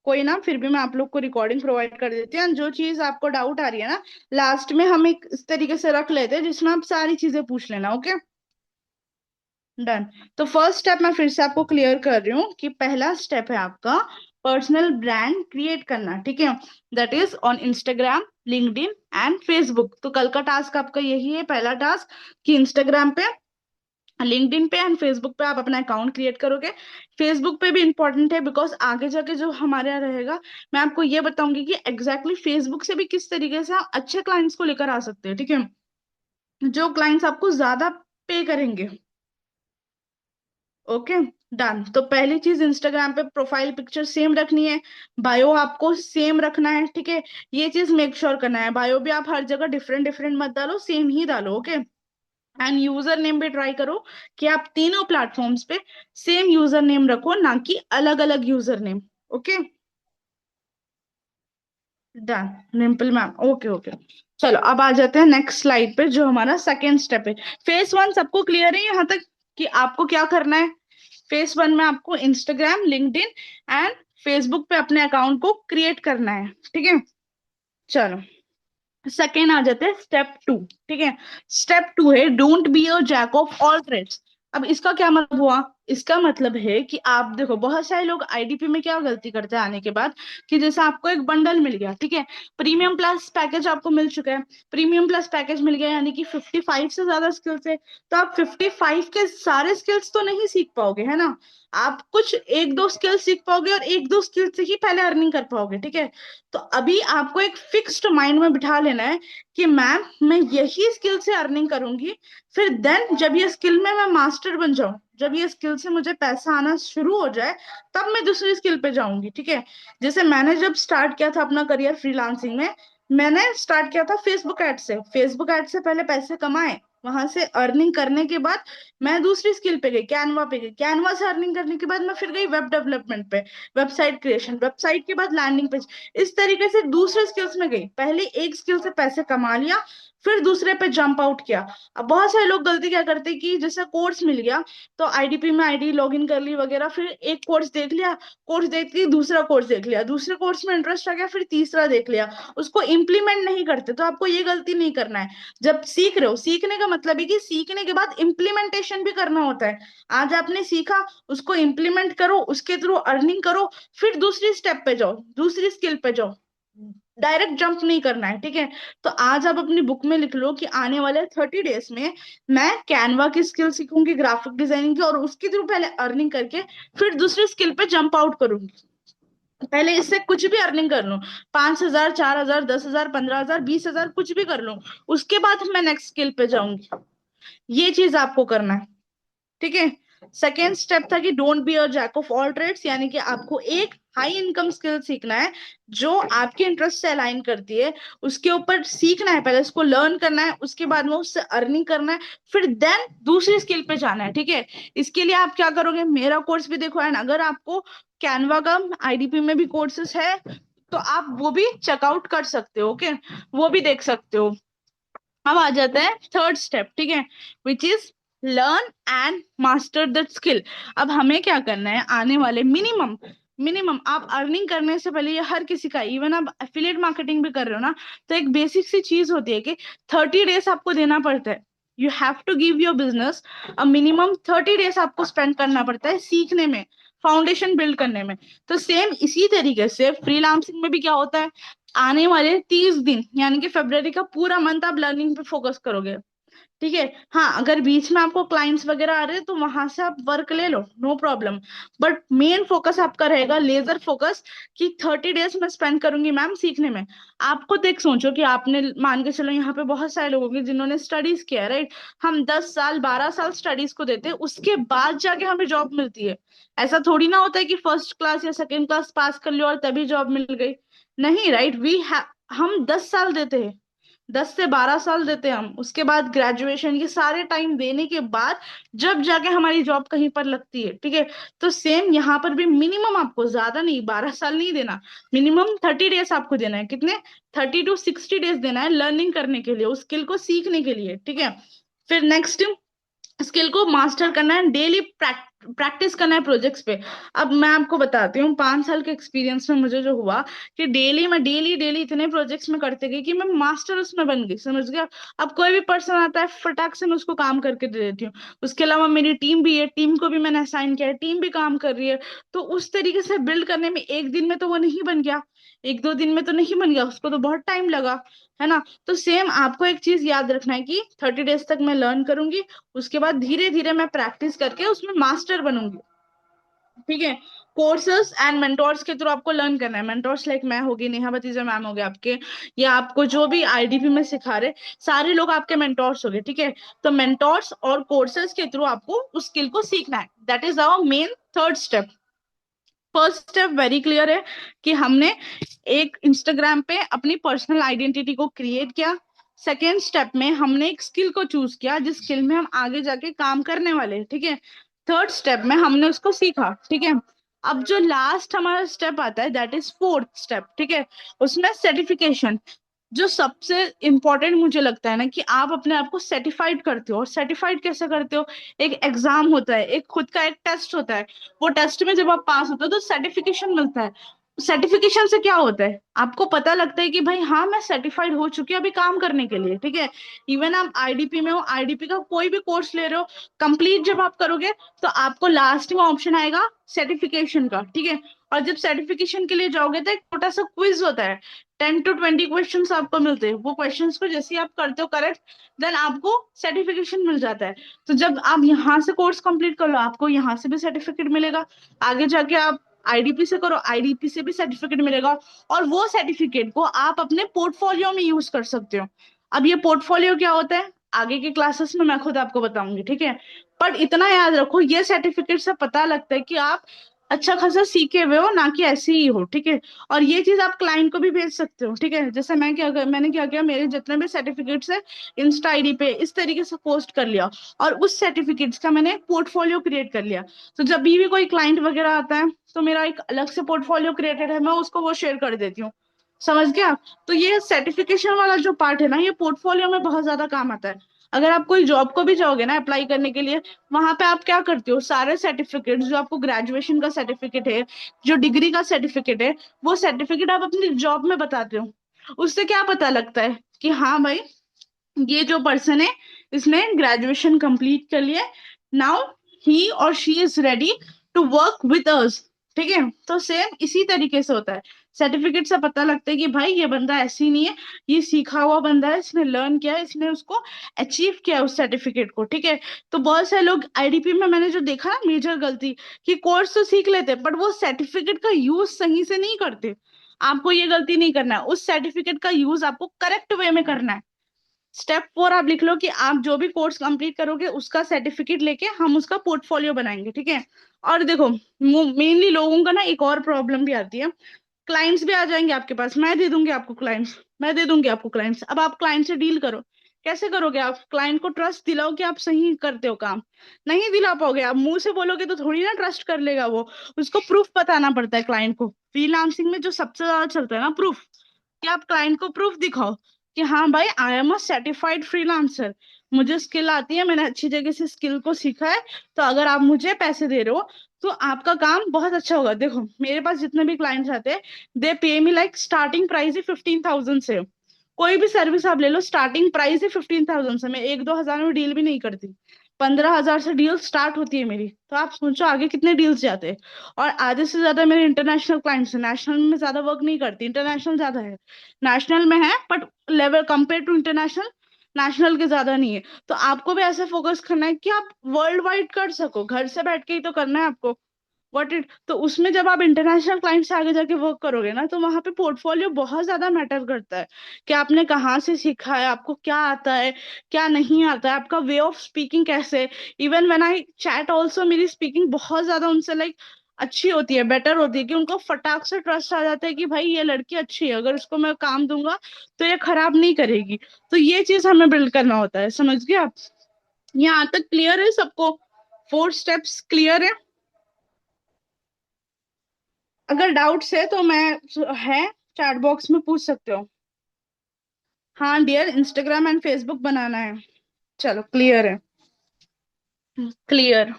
Speaker 1: कोई ना, फिर भी मैं आप लोग को रिकॉर्डिंग प्रोवाइड कर देती हूँ। जो चीज आपको डाउट आ रही है ना, लास्ट में हम एक इस तरीके से रख लेते हैं जिसमें आप सारी चीजें पूछ लेना, ओके? डन। तो फर्स्ट स्टेप मैं फिर से आपको क्लियर कर रही हूँ कि पहला स्टेप है आपका पर्सनल ब्रांड क्रिएट करना, ठीक है? That is on Instagram, LinkedIn and Facebook. तो कल का टास्क आपका यही है, पहला टास्क, कि इंस्टाग्राम पे, लिंक्डइन पे एंड फेसबुक पे आप अपना अकाउंट क्रिएट करोगे। फेसबुक पे भी इंपॉर्टेंट है, बिकॉज आगे जाके जो हमारे यहाँ रहेगा, मैं आपको ये बताऊंगी कि एग्जैक्टली फेसबुक से भी किस तरीके से आप अच्छे क्लाइंट्स को लेकर आ सकते हैं, ठीक है? जो क्लाइंट्स आपको ज्यादा पे करेंगे, ओके? डन। तो पहली चीज, इंस्टाग्राम पे प्रोफाइल पिक्चर सेम रखनी है, बायो आपको सेम रखना है, ठीक है? ये चीज मेक श्योर करना है, बायो भी आप हर जगह डिफरेंट डिफरेंट मत डालो, सेम ही डालो, ओके? एंड यूजर नेम भी ट्राई करो कि आप तीनों प्लेटफॉर्म्स पे सेम यूजर नेम रखो, ना कि अलग अलग user name, okay? Done. Rimple ma'am, okay okay. चलो अब आ जाते हैं नेक्स्ट स्लाइड पे, जो हमारा सेकेंड स्टेप है। फेस वन सबको क्लियर है यहाँ तक कि आपको क्या करना है? फेस वन में आपको इंस्टाग्राम, लिंक्डइन एंड फेसबुक पे अपने अकाउंट को क्रिएट करना है, ठीक है? चलो सेकेंड आ जाते हैं स्टेप टू, ठीक है? स्टेप टू है don't be a jack of all trades. अब इसका क्या मतलब हुआ? इसका मतलब है कि आप देखो, बहुत सारे लोग आईडीपी में क्या गलती करते हैं आने के बाद, कि जैसे आपको एक बंडल मिल गया, ठीक है, प्रीमियम प्लस पैकेज आपको मिल चुका है, प्रीमियम प्लस पैकेज मिल गया यानी कि 55 से ज्यादा स्किल्स है, तो आप 55 के सारे स्किल्स तो नहीं सीख पाओगे, है ना। आप कुछ एक दो स्किल सीख पाओगे और एक दो स्किल से ही पहले अर्निंग कर पाओगे, ठीक है। तो अभी आपको एक फिक्स्ड माइंड में बिठा लेना है कि मैम मैं यही स्किल से अर्निंग करूंगी, फिर देन जब ये स्किल में मैं मास्टर बन जाऊं, जब ये स्किल से मुझे पैसा आना शुरू हो जाए, तब मैं दूसरी स्किल पे जाऊंगी, ठीक है। जैसे मैंने जब स्टार्ट किया था अपना करियर फ्रीलांसिंग में, मैंने स्टार्ट किया था फेसबुक एड से, फेसबुक एड से पहले पैसे कमाए, वहां से अर्निंग करने के बाद मैं दूसरी स्किल पे गई, कैनवा पे गई, कैनवा से अर्निंग करने के बाद मैं फिर गई वेब डेवलपमेंट पे, वेबसाइट क्रिएशन, वेबसाइट के बाद लैंडिंग पेज, इस तरीके से दूसरे स्किल्स में गई। पहले एक स्किल से पैसे कमा लिया, फिर दूसरे पे जंप आउट किया। अब बहुत सारे लोग गलती क्या करते हैं कि जैसे कोर्स मिल गया तो आईडीपी में आईडी लॉगिन कर ली वगैरह, फिर एक कोर्स देख लिया, कोर्स देख के दूसरा कोर्स देख लिया, दूसरे कोर्स में इंटरेस्ट आ गया, फिर तीसरा देख लिया, उसको इम्प्लीमेंट नहीं करते। तो आपको ये गलती नहीं करना है। जब सीख रहे हो, सीखने का मतलब है कि सीखने के बाद इम्प्लीमेंटेशन भी करना होता है। आज आपने सीखा, उसको इम्प्लीमेंट करो, उसके थ्रू अर्निंग करो, फिर दूसरी स्टेप पे जाओ, दूसरी स्किल पे जाओ, डायरेक्ट जंप नहीं करना है, ठीक है। तो आज आप अपनी बुक में लिख लो कि आने वाले 30 डेज में मैं कैनवा की स्किल सीखूंगी, ग्राफिक डिजाइनिंग की, और उसके थ्रू पहले अर्निंग करके फिर दूसरी स्किल पे जंप आउट करूंगी। पहले इससे कुछ भी अर्निंग कर लूं, 5,000, 4,000, 10,000, 15,000, 20,000, कुछ भी कर लूं, उसके बाद मैं नेक्स्ट स्किल पे जाऊंगी। ये चीज आपको करना है, ठीक है। सेकेंड स्टेप था कि don't be a jack of all trades, यानी कि आपको एक हाई इनकम स्किल सीखना है जो आपके इंटरेस्ट से अलाइन करती है, उसके ऊपर सीखना है, पहले उसको लर्न करना है, उसके बाद में उससे अर्निंग करना है, फिर देन दूसरी स्किल पे जाना है, ठीक है। इसके लिए आप क्या करोगे, मेरा कोर्स भी देखो, एंड अगर आपको कैनवा का आईडीपी में भी कोर्सेस है तो आप वो भी चेकआउट कर सकते हो, ओके, वो भी देख सकते हो। अब आ जाता है थर्ड स्टेप, ठीक है, which is learn and master that skill. अब हमें क्या करना है, आने वाले मिनिमम मिनिमम आप अर्निंग करने से पहले, ये हर किसी का, इवन आप एफिलिएट मार्केटिंग भी कर रहे हो ना, तो एक बेसिक सी चीज होती है कि 30 डेज आपको देना पड़ता है। You have to give your business a minimum 30 days, आपको स्पेंड करना पड़ता है सीखने में, फाउंडेशन बिल्ड करने में। तो सेम इसी तरीके से फ्रीलांसिंग में भी क्या होता है, आने वाले 30 दिन यानी कि फरवरी का पूरा मंथ आप लर्निंग पे फोकस करोगे, ठीक है। हाँ, अगर बीच में आपको क्लाइंट्स वगैरह आ रहे हैं तो वहां से आप वर्क ले लो, no problem, but main focus आपका रहेगा लेजर फोकस, कि 30 डेज में स्पेंड करूंगी मैम सीखने में। आप खुद एक सोचो कि आपने, मान के चलो यहाँ पे बहुत सारे लोग होंगे जिन्होंने स्टडीज किया है, राइट। हम 10 साल 12 साल स्टडीज को देते हैं, उसके बाद जाके हमें जॉब मिलती है। ऐसा थोड़ी ना होता है कि फर्स्ट क्लास या सेकेंड क्लास पास कर लियो और तभी जॉब मिल गई, नहीं, राइट। हम 10 साल देते हैं, 10 से 12 साल देते हैं हम, उसके बाद ग्रेजुएशन, ये सारे टाइम देने के बाद जब जाके हमारी जॉब कहीं पर लगती है, ठीक है। तो सेम यहाँ पर भी मिनिमम आपको, ज्यादा नहीं, 12 साल नहीं देना, मिनिमम 30 डेज आपको देना है, कितने, 30 to 60 डेज देना है लर्निंग करने के लिए, उस स्किल को सीखने के लिए, ठीक है। फिर नेक्स्ट स्किल को मास्टर करना है, डेली प्रैक्टिस करना है प्रोजेक्ट्स पे। अब मैं आपको बताती हूँ, 5 साल के एक्सपीरियंस में मुझे जो हुआ कि डेली मैं डेली डेली इतने प्रोजेक्ट्स में करते गई कि मैं मास्टर उसमें बन गई, समझ गया। अब कोई भी पर्सन आता है, फटाक से मैं उसको काम करके दे देती हूँ। उसके अलावा मेरी टीम भी है, टीम को भी मैंने असाइन किया है, टीम भी काम कर रही है। तो उस तरीके से बिल्ड करने में एक दिन में तो वो नहीं बन गया, एक दो दिन में तो नहीं बन गया, उसको तो बहुत टाइम लगा, है ना। तो सेम आपको एक चीज याद रखना है कि 30 डेज तक मैं लर्न करूंगी, उसके बाद धीरे धीरे मैं प्रैक्टिस करके उसमें मास्टर बनूंगी, ठीक है। कोर्सेस एंड मेंटोर्स के थ्रू आपको लर्न करना है, मेंटोर्स लाइक मैं होगी, नेहा भतीजा मैम हो गए आपके, या आपको जो भी आईडीपी में सिखा रहे, सारे लोग आपके मेंटोर्स हो गए, ठीक है। तो मेंटोर्स और कोर्सेज के थ्रू आपको उस स्किल को सीखना है, that is our main third step. First step very clear है कि हमने एक इंस्टाग्राम पे अपनी पर्सनल आइडेंटिटी को क्रिएट किया। सेकेंड स्टेप में हमने एक स्किल को चूज किया जिस स्किल में हम आगे जाके काम करने वाले हैं, ठीक है। थर्ड स्टेप में हमने उसको सीखा, ठीक है। अब जो लास्ट हमारा स्टेप आता है दैट इज फोर्थ स्टेप, ठीक है। उसमें सर्टिफिकेशन, जो सबसे इंपॉर्टेंट मुझे लगता है ना, कि आप अपने आप को सर्टिफाइड करते हो। और सर्टिफाइड कैसे करते हो, एक एग्जाम होता है, एक खुद का एक टेस्ट होता है, वो टेस्ट में जब आप पास होते हो तो सर्टिफिकेशन मिलता है। सर्टिफिकेशन से क्या होता है, आपको पता लगता है कि भाई हाँ मैं सर्टिफाइड हो चुकी हूँ अभी काम करने के लिए, ठीक है। इवन आप आईडीपी में हो, आईडीपी का कोई भी कोर्स ले रहे हो, कंप्लीट जब आप करोगे तो आपको लास्ट में ऑप्शन आएगा सर्टिफिकेशन का, ठीक है। और जब सर्टिफिकेशन के लिए जाओगे तो एक छोटा सा क्विज होता है, 10 to 20 क्वेश्चन आपको मिलते हैं। वो क्वेश्चंस को जैसे ही आप करते हो करेक्ट, देन आपको सर्टिफिकेशन मिल जाता है। तो जब आप यहाँ से कोर्स कंप्लीट कर लो, आपको यहाँ से भी सर्टिफिकेट मिलेगा। आगे जाके आप आईडीपी से करो, आईडीपी से भी सर्टिफिकेट मिलेगा। और वो सर्टिफिकेट को आप अपने पोर्टफोलियो में यूज कर सकते हो। अब ये पोर्टफोलियो क्या होता है, आगे के क्लासेस में मैं खुद आपको बताऊंगी, ठीक है। पर इतना याद रखो, ये सर्टिफिकेट से पता लगता है कि आप अच्छा खासा सीखे हुए हो, ना कि ऐसे ही हो, ठीक है। और ये चीज आप क्लाइंट को भी भेज सकते हो, ठीक है। जैसे मैंने क्या किया, मेरे जितने भी सर्टिफिकेट्स है इंस्टा आईडी पे इस तरीके से पोस्ट कर लिया, और उस सर्टिफिकेट्स का मैंने पोर्टफोलियो क्रिएट कर लिया। तो जब भी कोई क्लाइंट वगैरह आता है तो मेरा एक अलग से पोर्टफोलियो क्रिएटेड है, मैं उसको वो शेयर कर देती हूँ। समझ गया। तो ये सर्टिफिकेशन वाला जो पार्ट है ना, ये पोर्टफोलियो में बहुत ज्यादा काम आता है। अगर आप कोई जॉब को भी जाओगे ना अप्लाई करने के लिए, वहां पे आप क्या करते हो, सारे सर्टिफिकेट जो आपको ग्रेजुएशन का सर्टिफिकेट है, जो डिग्री का सर्टिफिकेट है, वो सर्टिफिकेट आप अपनी जॉब में बताते हो। उससे क्या पता लगता है कि हाँ भाई, ये जो पर्सन है इसने ग्रेजुएशन कंप्लीट कर लिया, नाउ ही और she is ready to work with us, ठीक है। तो सेम इसी तरीके से होता है, सर्टिफिकेट से पता लगता है कि भाई ये बंदा ऐसी नहीं है, ये सीखा हुआ बंदा है, इसने लर्न किया है, इसने उसको अचीव किया है उस सर्टिफिकेट को, ठीक है। तो बहुत सारे लोग आईडीपी में मैंने जो देखा ना मेजर गलती, कि कोर्स तो सीख लेते बट वो सर्टिफिकेट का यूज सही से नहीं करते। आपको ये गलती नहीं करना है, उस सर्टिफिकेट का यूज आपको करेक्ट वे में करना है। स्टेप 4 आप लिख लो कि आप जो भी कोर्स कंप्लीट करोगे उसका सर्टिफिकेट लेके हम उसका पोर्टफोलियो बनाएंगे, ठीक है। और देखो, मेनली लोगों का ना एक और प्रॉब्लम भी आती है, क्लाइंट्स भी आ जाएंगे आपके पास, मैं दे दूंगी आपको क्लाइंट्स। अब आप क्लाइंट से डील करो, कैसे करोगे, आप क्लाइंट को ट्रस्ट दिलाओ कि आप सही करते हो काम, नहीं दिला पाओगे। आप मुंह से बोलोगे तो थोड़ी ना ट्रस्ट कर लेगा वो, उसको प्रूफ बताना पड़ता है क्लाइंट को। फ्रीलांसिंग में जो सबसे ज्यादा चलता है ना, प्रूफ, कि आप क्लाइंट को प्रूफ दिखाओ कि हाँ भाई I am a certified freelancer, मुझे स्किल आती है, मैंने अच्छी जगह से स्किल को सीखा है, तो अगर आप मुझे पैसे दे रहे हो तो आपका काम बहुत अच्छा होगा। देखो मेरे पास जितने भी क्लाइंट्स आते हैं, दे पे मी लाइक स्टार्टिंग प्राइस ही 15,000 से। कोई भी सर्विस आप ले लो, स्टार्टिंग प्राइस ही 15,000 से, मैं 1-2 हजार में डील भी नहीं करती। 15,000 से डील स्टार्ट होती है मेरी, तो आप सोचो आगे कितने डील्स जाते हैं। और आधे से ज्यादा मेरे इंटरनेशनल क्लाइंट्स हैं, नेशनल में ज्यादा वर्क नहीं करती, इंटरनेशनल ज्यादा है। नेशनल में है but level compare to international, national के ज्यादा नहीं है। तो आपको भी ऐसे फोकस करना है कि आप वर्ल्ड वाइड कर सको, घर से बैठ के ही तो करना है आपको। व्हाट इट, तो उसमें जब आप इंटरनेशनल क्लाइंट से आगे जाके वर्क करोगे ना, तो वहां पे पोर्टफोलियो बहुत ज्यादा मैटर करता है, कि आपने कहाँ से सीखा है, आपको क्या आता है, क्या नहीं आता है, आपका वे ऑफ स्पीकिंग कैसे। Even when I chat also, मेरी स्पीकिंग बहुत ज्यादा उनसे लाइक अच्छी होती है, बेटर होती है, कि उनको फटाक से ट्रस्ट आ जाता है कि भाई ये लड़की अच्छी है, अगर इसको मैं काम दूंगा तो ये खराब नहीं करेगी। तो ये चीज हमें बिल्ड करना होता है, समझ गए आप। यहाँ तक क्लियर है सबको, 4 स्टेप्स क्लियर है। अगर डाउट्स है तो मैं है चैट बॉक्स में पूछ सकते हो। हाँ डियर, इंस्टाग्राम एंड फेसबुक बनाना है। चलो क्लियर है। Clear,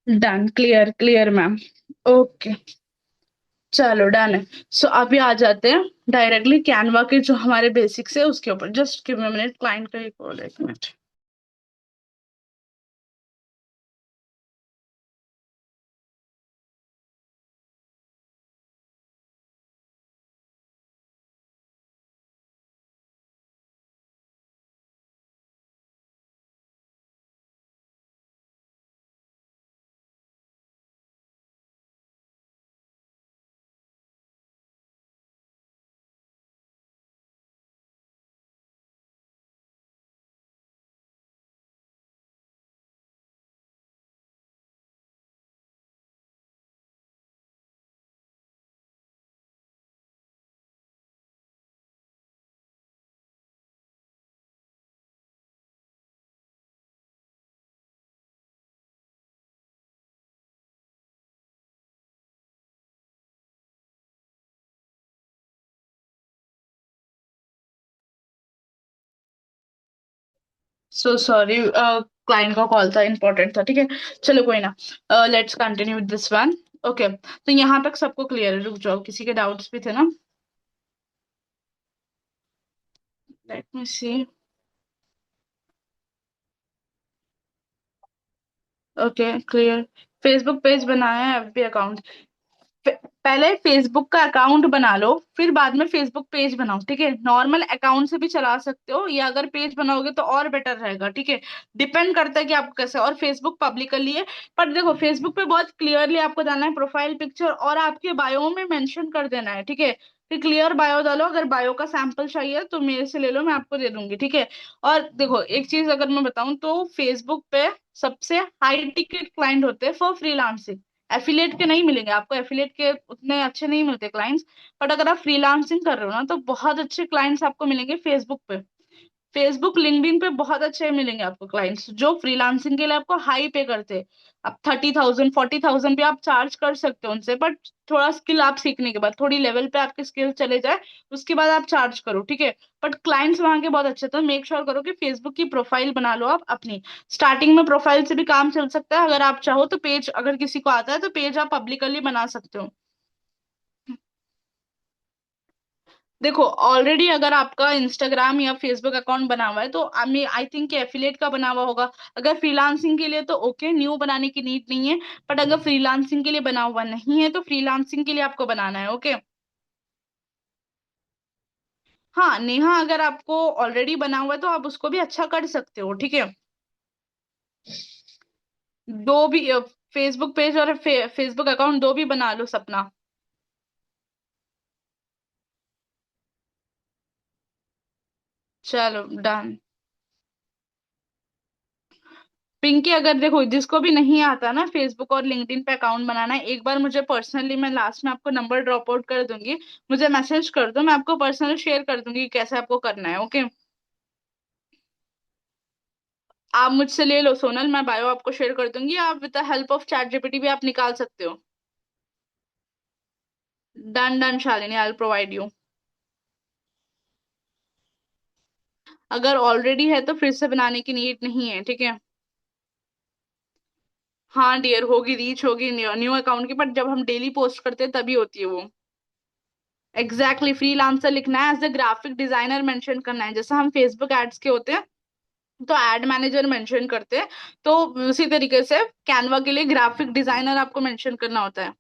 Speaker 1: done, clear clear ma'am. Okay, चलो डन है। सो अभी आ जाते हैं डायरेक्टली कैनवा के जो हमारे बेसिक्स है उसके ऊपर। Just give me minute, client का एक कॉल है, 1 मिनट। सो सॉरी, क्लाइंट का कॉल था, इंपॉर्टेंट था, ठीक है। चलो कोई ना, let's continue with this one. Okay, तो यहाँ तक सबको क्लियर है? रुक जाओ, किसी के डाउट्स भी थे ना? Let me see. Okay, clear. Facebook page बनाया है, एफबी अकाउंट। पहले फेसबुक का अकाउंट बना लो, फिर बाद में फेसबुक पेज बनाओ, ठीक है? नॉर्मल अकाउंट से भी चला सकते हो, या अगर पेज बनाओगे तो और बेटर रहेगा, ठीक है? डिपेंड करता है कि आपको कैसे। और फेसबुक पब्लिकली है, पर देखो फेसबुक पे बहुत क्लियरली आपको डालना है प्रोफाइल पिक्चर, और आपके बायो में मेंशन कर देना है, ठीक है? फिर क्लियर बायो डालो। अगर बायो का सैंपल चाहिए तो मेरे से ले लो, मैं आपको दे दूंगी, ठीक है? और देखो एक चीज अगर मैं बताऊं तो फेसबुक पे सबसे हाई टिकट क्लाइंट होते हैं फॉर फ्रीलांसिंग। एफिलिएट के नहीं मिलेंगे आपको, एफिलिएट के उतने अच्छे नहीं मिलते क्लाइंट्स। बट अगर आप फ्रीलांसिंग कर रहे हो ना, तो बहुत अच्छे क्लाइंट्स आपको मिलेंगे फेसबुक पे। फेसबुक लिंक्डइन पे बहुत अच्छे मिलेंगे आपको क्लाइंट्स, जो फ्रीलांसिंग के लिए आपको हाई पे करते हैं। आप 30,000 40,000 भी आप चार्ज कर सकते हो उनसे, बट थोड़ा स्किल आप सीखने के बाद, थोड़ी लेवल पे आपके स्किल चले जाए, उसके बाद आप चार्ज करो, ठीक है? बट क्लाइंट्स वहां के बहुत अच्छे, तो मेक श्योर करो कि फेसबुक की प्रोफाइल बना लो आप अपनी। स्टार्टिंग में प्रोफाइल से भी काम चल सकता है, अगर आप चाहो तो पेज, अगर किसी को आता है तो पेज आप पब्लिकली बना सकते हो। देखो ऑलरेडी अगर आपका इंस्टाग्राम या फेसबुक अकाउंट बना हुआ है तो आई थिंक एफिलिएट का बना हुआ होगा। अगर फ्रीलांसिंग के लिए तो ओके, न्यू बनाने की नीड नहीं है। बट अगर फ्रीलांसिंग के लिए बना हुआ नहीं है तो फ्रीलांसिंग के लिए आपको बनाना है, ओके? हाँ, नेहा अगर आपको ऑलरेडी बना हुआ है तो आप उसको भी अच्छा कर सकते हो, ठीक है? दो भी, फेसबुक पेज और फेसबुक अकाउंट दो भी बना लो सपना। चलो डन। पिंकी, अगर देखो जिसको भी नहीं आता ना फेसबुक और लिंक्डइन पे अकाउंट बनाना, एक बार मुझे पर्सनली, मैं लास्ट में आपको नंबर ड्रॉप आउट कर दूंगी, मुझे मैसेज कर दो, मैं आपको पर्सनल शेयर कर दूंगी कि कैसे आपको करना है, ओके? आप मुझसे ले लो सोनल, मैं बायो आपको शेयर कर दूंगी, आप with the help of chat GPT भी आप निकाल सकते हो। Done done Shalini, I will provide you. अगर ऑलरेडी है तो फिर से बनाने की नीड नहीं है, ठीक है? हाँ डियर, होगी, रीच होगी न्यू अकाउंट की, बट जब हम डेली पोस्ट करते हैं तभी होती है वो। एग्जैक्टली, फ्रीलांसर लिखना है, as a graphic designer mention करना है, जैसे हम फेसबुक एड्स के होते हैं तो एड मैनेजर मेंशन करते हैं, तो उसी तरीके से कैनवा के लिए ग्राफिक डिजाइनर आपको मेंशन करना होता है।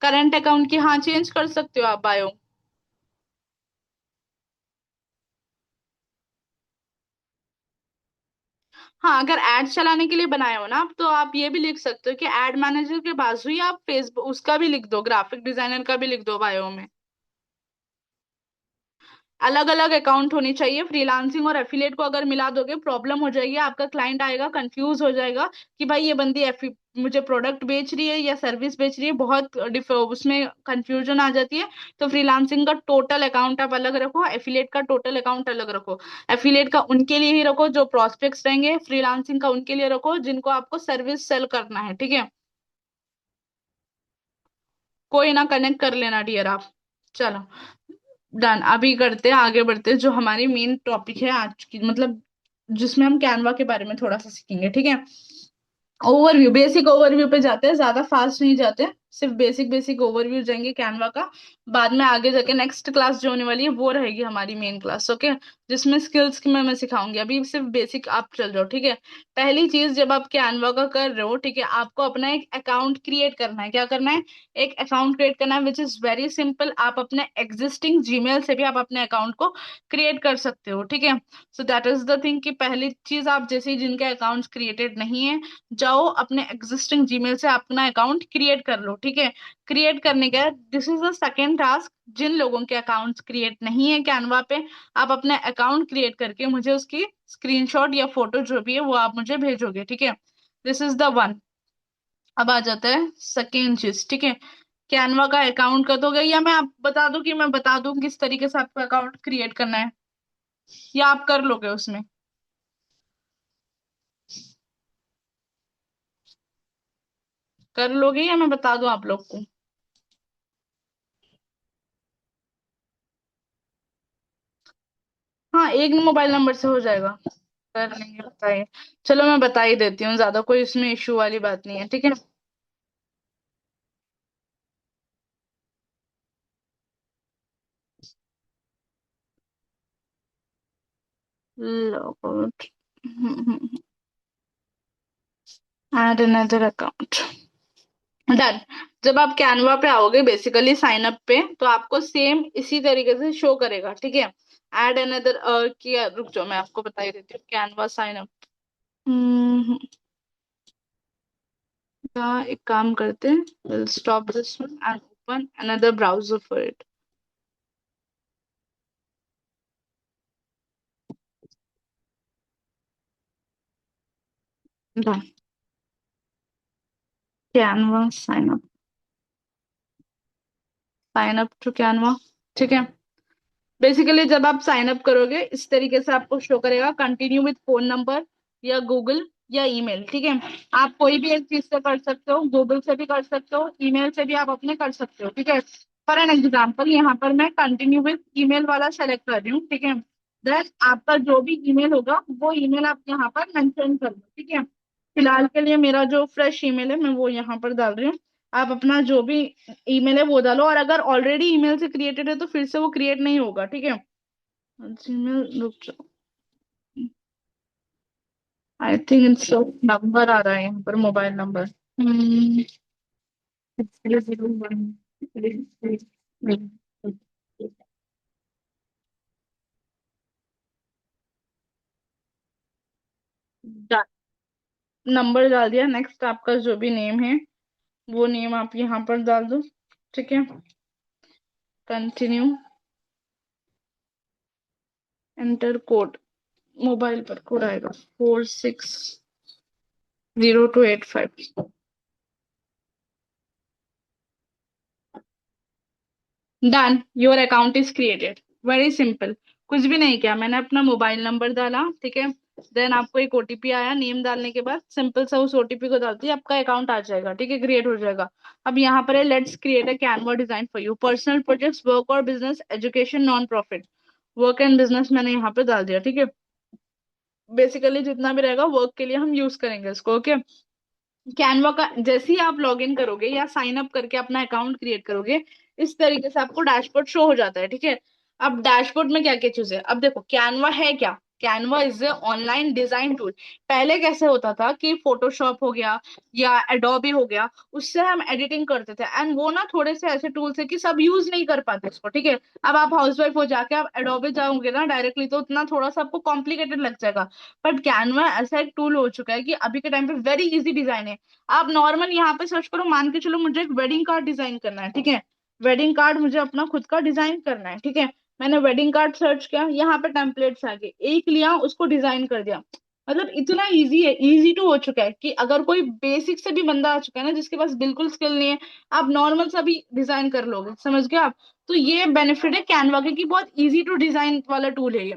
Speaker 1: करंट अकाउंट की हाँ चेंज कर सकते हो आप बायो। हाँ, अगर एड चलाने के लिए बनाए हो ना, तो आप ये भी लिख सकते हो कि एड मैनेजर के बाजू ही आप फेसबुक उसका भी लिख दो, ग्राफिक डिजाइनर का भी लिख दो बायो में। अलग अलग अकाउंट होनी चाहिए। फ्रीलांसिंग और एफिलिएट को अगर मिला दोगे प्रॉब्लम हो जाएगी, आपका क्लाइंट आएगा कंफ्यूज हो जाएगा कि भाई ये बंदी मुझे प्रोडक्ट बेच रही है या सर्विस बेच रही है, बहुत उसमें कंफ्यूजन आ जाती है। तो फ्रीलांसिंग का टोटल अकाउंट आप अलग रखो, एफिलिएट का टोटल अकाउंट अलग रखो। एफिलिएट का उनके लिए ही रखो जो प्रोस्पेक्ट्स रहेंगे, फ्रीलांसिंग का उनके लिए रखो जिनको आपको सर्विस सेल करना है, ठीक है? कोई ना, कनेक्ट कर लेना डियर आप। चलो डन, अभी करते हैं, आगे बढ़ते हैं, जो हमारी मेन टॉपिक है आज की, मतलब जिसमें हम कैनवा के बारे में थोड़ा सा सीखेंगे, ठीक है? ओवरव्यू, बेसिक ओवरव्यू पे जाते हैं, ज्यादा फास्ट नहीं जाते, सिर्फ बेसिक बेसिक ओवरव्यू जाएंगे कैनवा का। बाद में आगे जाके नेक्स्ट क्लास जो होने वाली है वो रहेगी हमारी मेन क्लास, ओके? जिसमें स्किल्स की मैं सिखाऊंगी, अभी सिर्फ बेसिक आप चल जाओ, ठीक है? पहली चीज, जब आप कैनवा का कर रहे हो, ठीक है, आपको अपना एक अकाउंट क्रिएट करना है। क्या करना है? एक अकाउंट क्रिएट करना है, विच इज वेरी सिंपल। आप अपने एग्जिस्टिंग जीमेल से भी आप अपने अकाउंट को क्रिएट कर सकते हो, ठीक है? So that is the thing, कि पहली चीज, आप जैसे ही जिनके अकाउंट्स क्रिएटेड नहीं है, जाओ अपने एग्जिस्टिंग जीमेल से अपना अकाउंट क्रिएट कर लो, ठीक है? क्रिएट करने के बाद this is the second task, जिन लोगों के अकाउंट्स क्रिएट नहीं है कैनवा पे, आप अपने अकाउंट क्रिएट करके मुझे उसकी स्क्रीनशॉट या फोटो जो भी है वो आप मुझे भेजोगे, ठीक है? This is the one. अब आ जाता है सेकेंड चीज, ठीक है? कैनवा का अकाउंट कर दोगे, या मैं आप बता दूं कि मैं बता दूं किस तरीके से आपका अकाउंट क्रिएट करना है, या आप कर लोगे उसमें? कर लोगे या मैं बता दूं आप लोग को? हाँ, एक मोबाइल नंबर से हो जाएगा। कर लेंगे, बताइए। चलो मैं बता ही देती हूँ, ज्यादा कोई इसमें इशू वाली बात नहीं है, ठीक है? log out, add another account, done. जब आप कैनवा पे आओगे बेसिकली साइन अप पे, तो आपको सेम इसी तरीके से शो करेगा, ठीक है। एड अनदर किया, रुक जाओ मैं आपको बता ही देती हूँ, कैनवा साइन अप। एक काम करते हैं, will stop this one and open another browser for it. Done, Canva sign up, sign up to Canva, ठीक है। बेसिकली जब आप साइन अप करोगे इस तरीके से आपको शो करेगा, कंटिन्यू विथ फोन नंबर या गूगल या ईमेल, ठीक है। आप कोई भी एक चीज से कर सकते हो, गूगल से भी कर सकते हो, ईमेल से भी आप अपने कर सकते हो, ठीक है। फॉर एन एग्जाम्पल यहाँ पर मैं कंटिन्यू विथ ईमेल वाला सेलेक्ट कर रही हूँ, ठीक है। देन आपका जो भी ईमेल होगा वो ईमेल आप यहाँ पर मेंशन कर दो, ठीक है। फिलहाल के लिए मेरा जो फ्रेश ईमेल है मैं वो यहाँ पर डाल रही हूँ। आप अपना जो भी ईमेल है वो डालो, और अगर ऑलरेडी ईमेल से क्रिएटेड है तो फिर से वो क्रिएट नहीं होगा, ठीक है। जीमेल, रुक जाओ, आई थिंक इट्स नंबर आ रहा है यहाँ पर, मोबाइल नंबर। हम्म, 601 नंबर डाल दिया। नेक्स्ट आपका जो भी नेम है वो नेम आप यहाँ पर डाल दो, ठीक है। कंटिन्यू, एंटर कोड, मोबाइल पर कोड आएगा 460285। Done, your account is created. Very simple, कुछ भी नहीं किया, मैंने अपना मोबाइल नंबर डाला, ठीक है। देन आपको एक ओटीपी आया, नेम डालने के बाद सिंपल सा उस ओटीपी को डालते ही आपका अकाउंट आ जाएगा, ठीक है, क्रिएट हो जाएगा। अब यहाँ पर है, let's create a Canva design for you, personal projects, work और business, education, non profit. Work and business मैंने यहाँ पे डाल दिया, ठीक है। बेसिकली जितना भी रहेगा वर्क के लिए हम यूज करेंगे इसको, ओके। कैनवा का जैसे ही आप लॉग इन करोगे या साइन अप करके अपना अकाउंट क्रिएट करोगे, इस तरीके से आपको डैशबोर्ड शो हो जाता है, ठीक है। अब डैशबोर्ड में क्या क्या चीजें है, अब देखो कैनवा है क्या। Canva is a online design tool. पहले कैसे होता था कि फोटोशॉप हो गया या एडोबी हो गया, उससे हम एडिटिंग करते थे, एंड वो ना थोड़े से ऐसे टूल्स है कि सब यूज नहीं कर पाते इसको, ठीक है। अब आप हाउसवाइफ हो जाके आप एडोबे जाओगे ना डायरेक्टली, तो उतना थोड़ा सा आपको कॉम्प्लिकेटेड लग जाएगा। बट कैनवा ऐसा एक टूल हो चुका है कि अभी के टाइम पे वेरी इजी डिजाइन है। आप नॉर्मल यहाँ पे सर्च करो, मान के चलो मुझे एक वेडिंग कार्ड डिजाइन करना है, ठीक है। वेडिंग कार्ड मुझे अपना खुद का डिजाइन करना है, ठीक है। मैंने वेडिंग कार्ड सर्च किया, यहाँ पे टेम्पलेट्स आ गए, एक लिया उसको डिजाइन कर दिया। मतलब इतना इजी है, इजी टू हो चुका है कि अगर कोई बेसिक से भी बंदा आ चुका है ना जिसके पास बिल्कुल स्किल नहीं है, आप नॉर्मल सा भी डिजाइन कर लोगे, समझ गए आप। तो ये बेनिफिट है कैनवा के कि बहुत इजी टू डिजाइन वाला टूल है ये।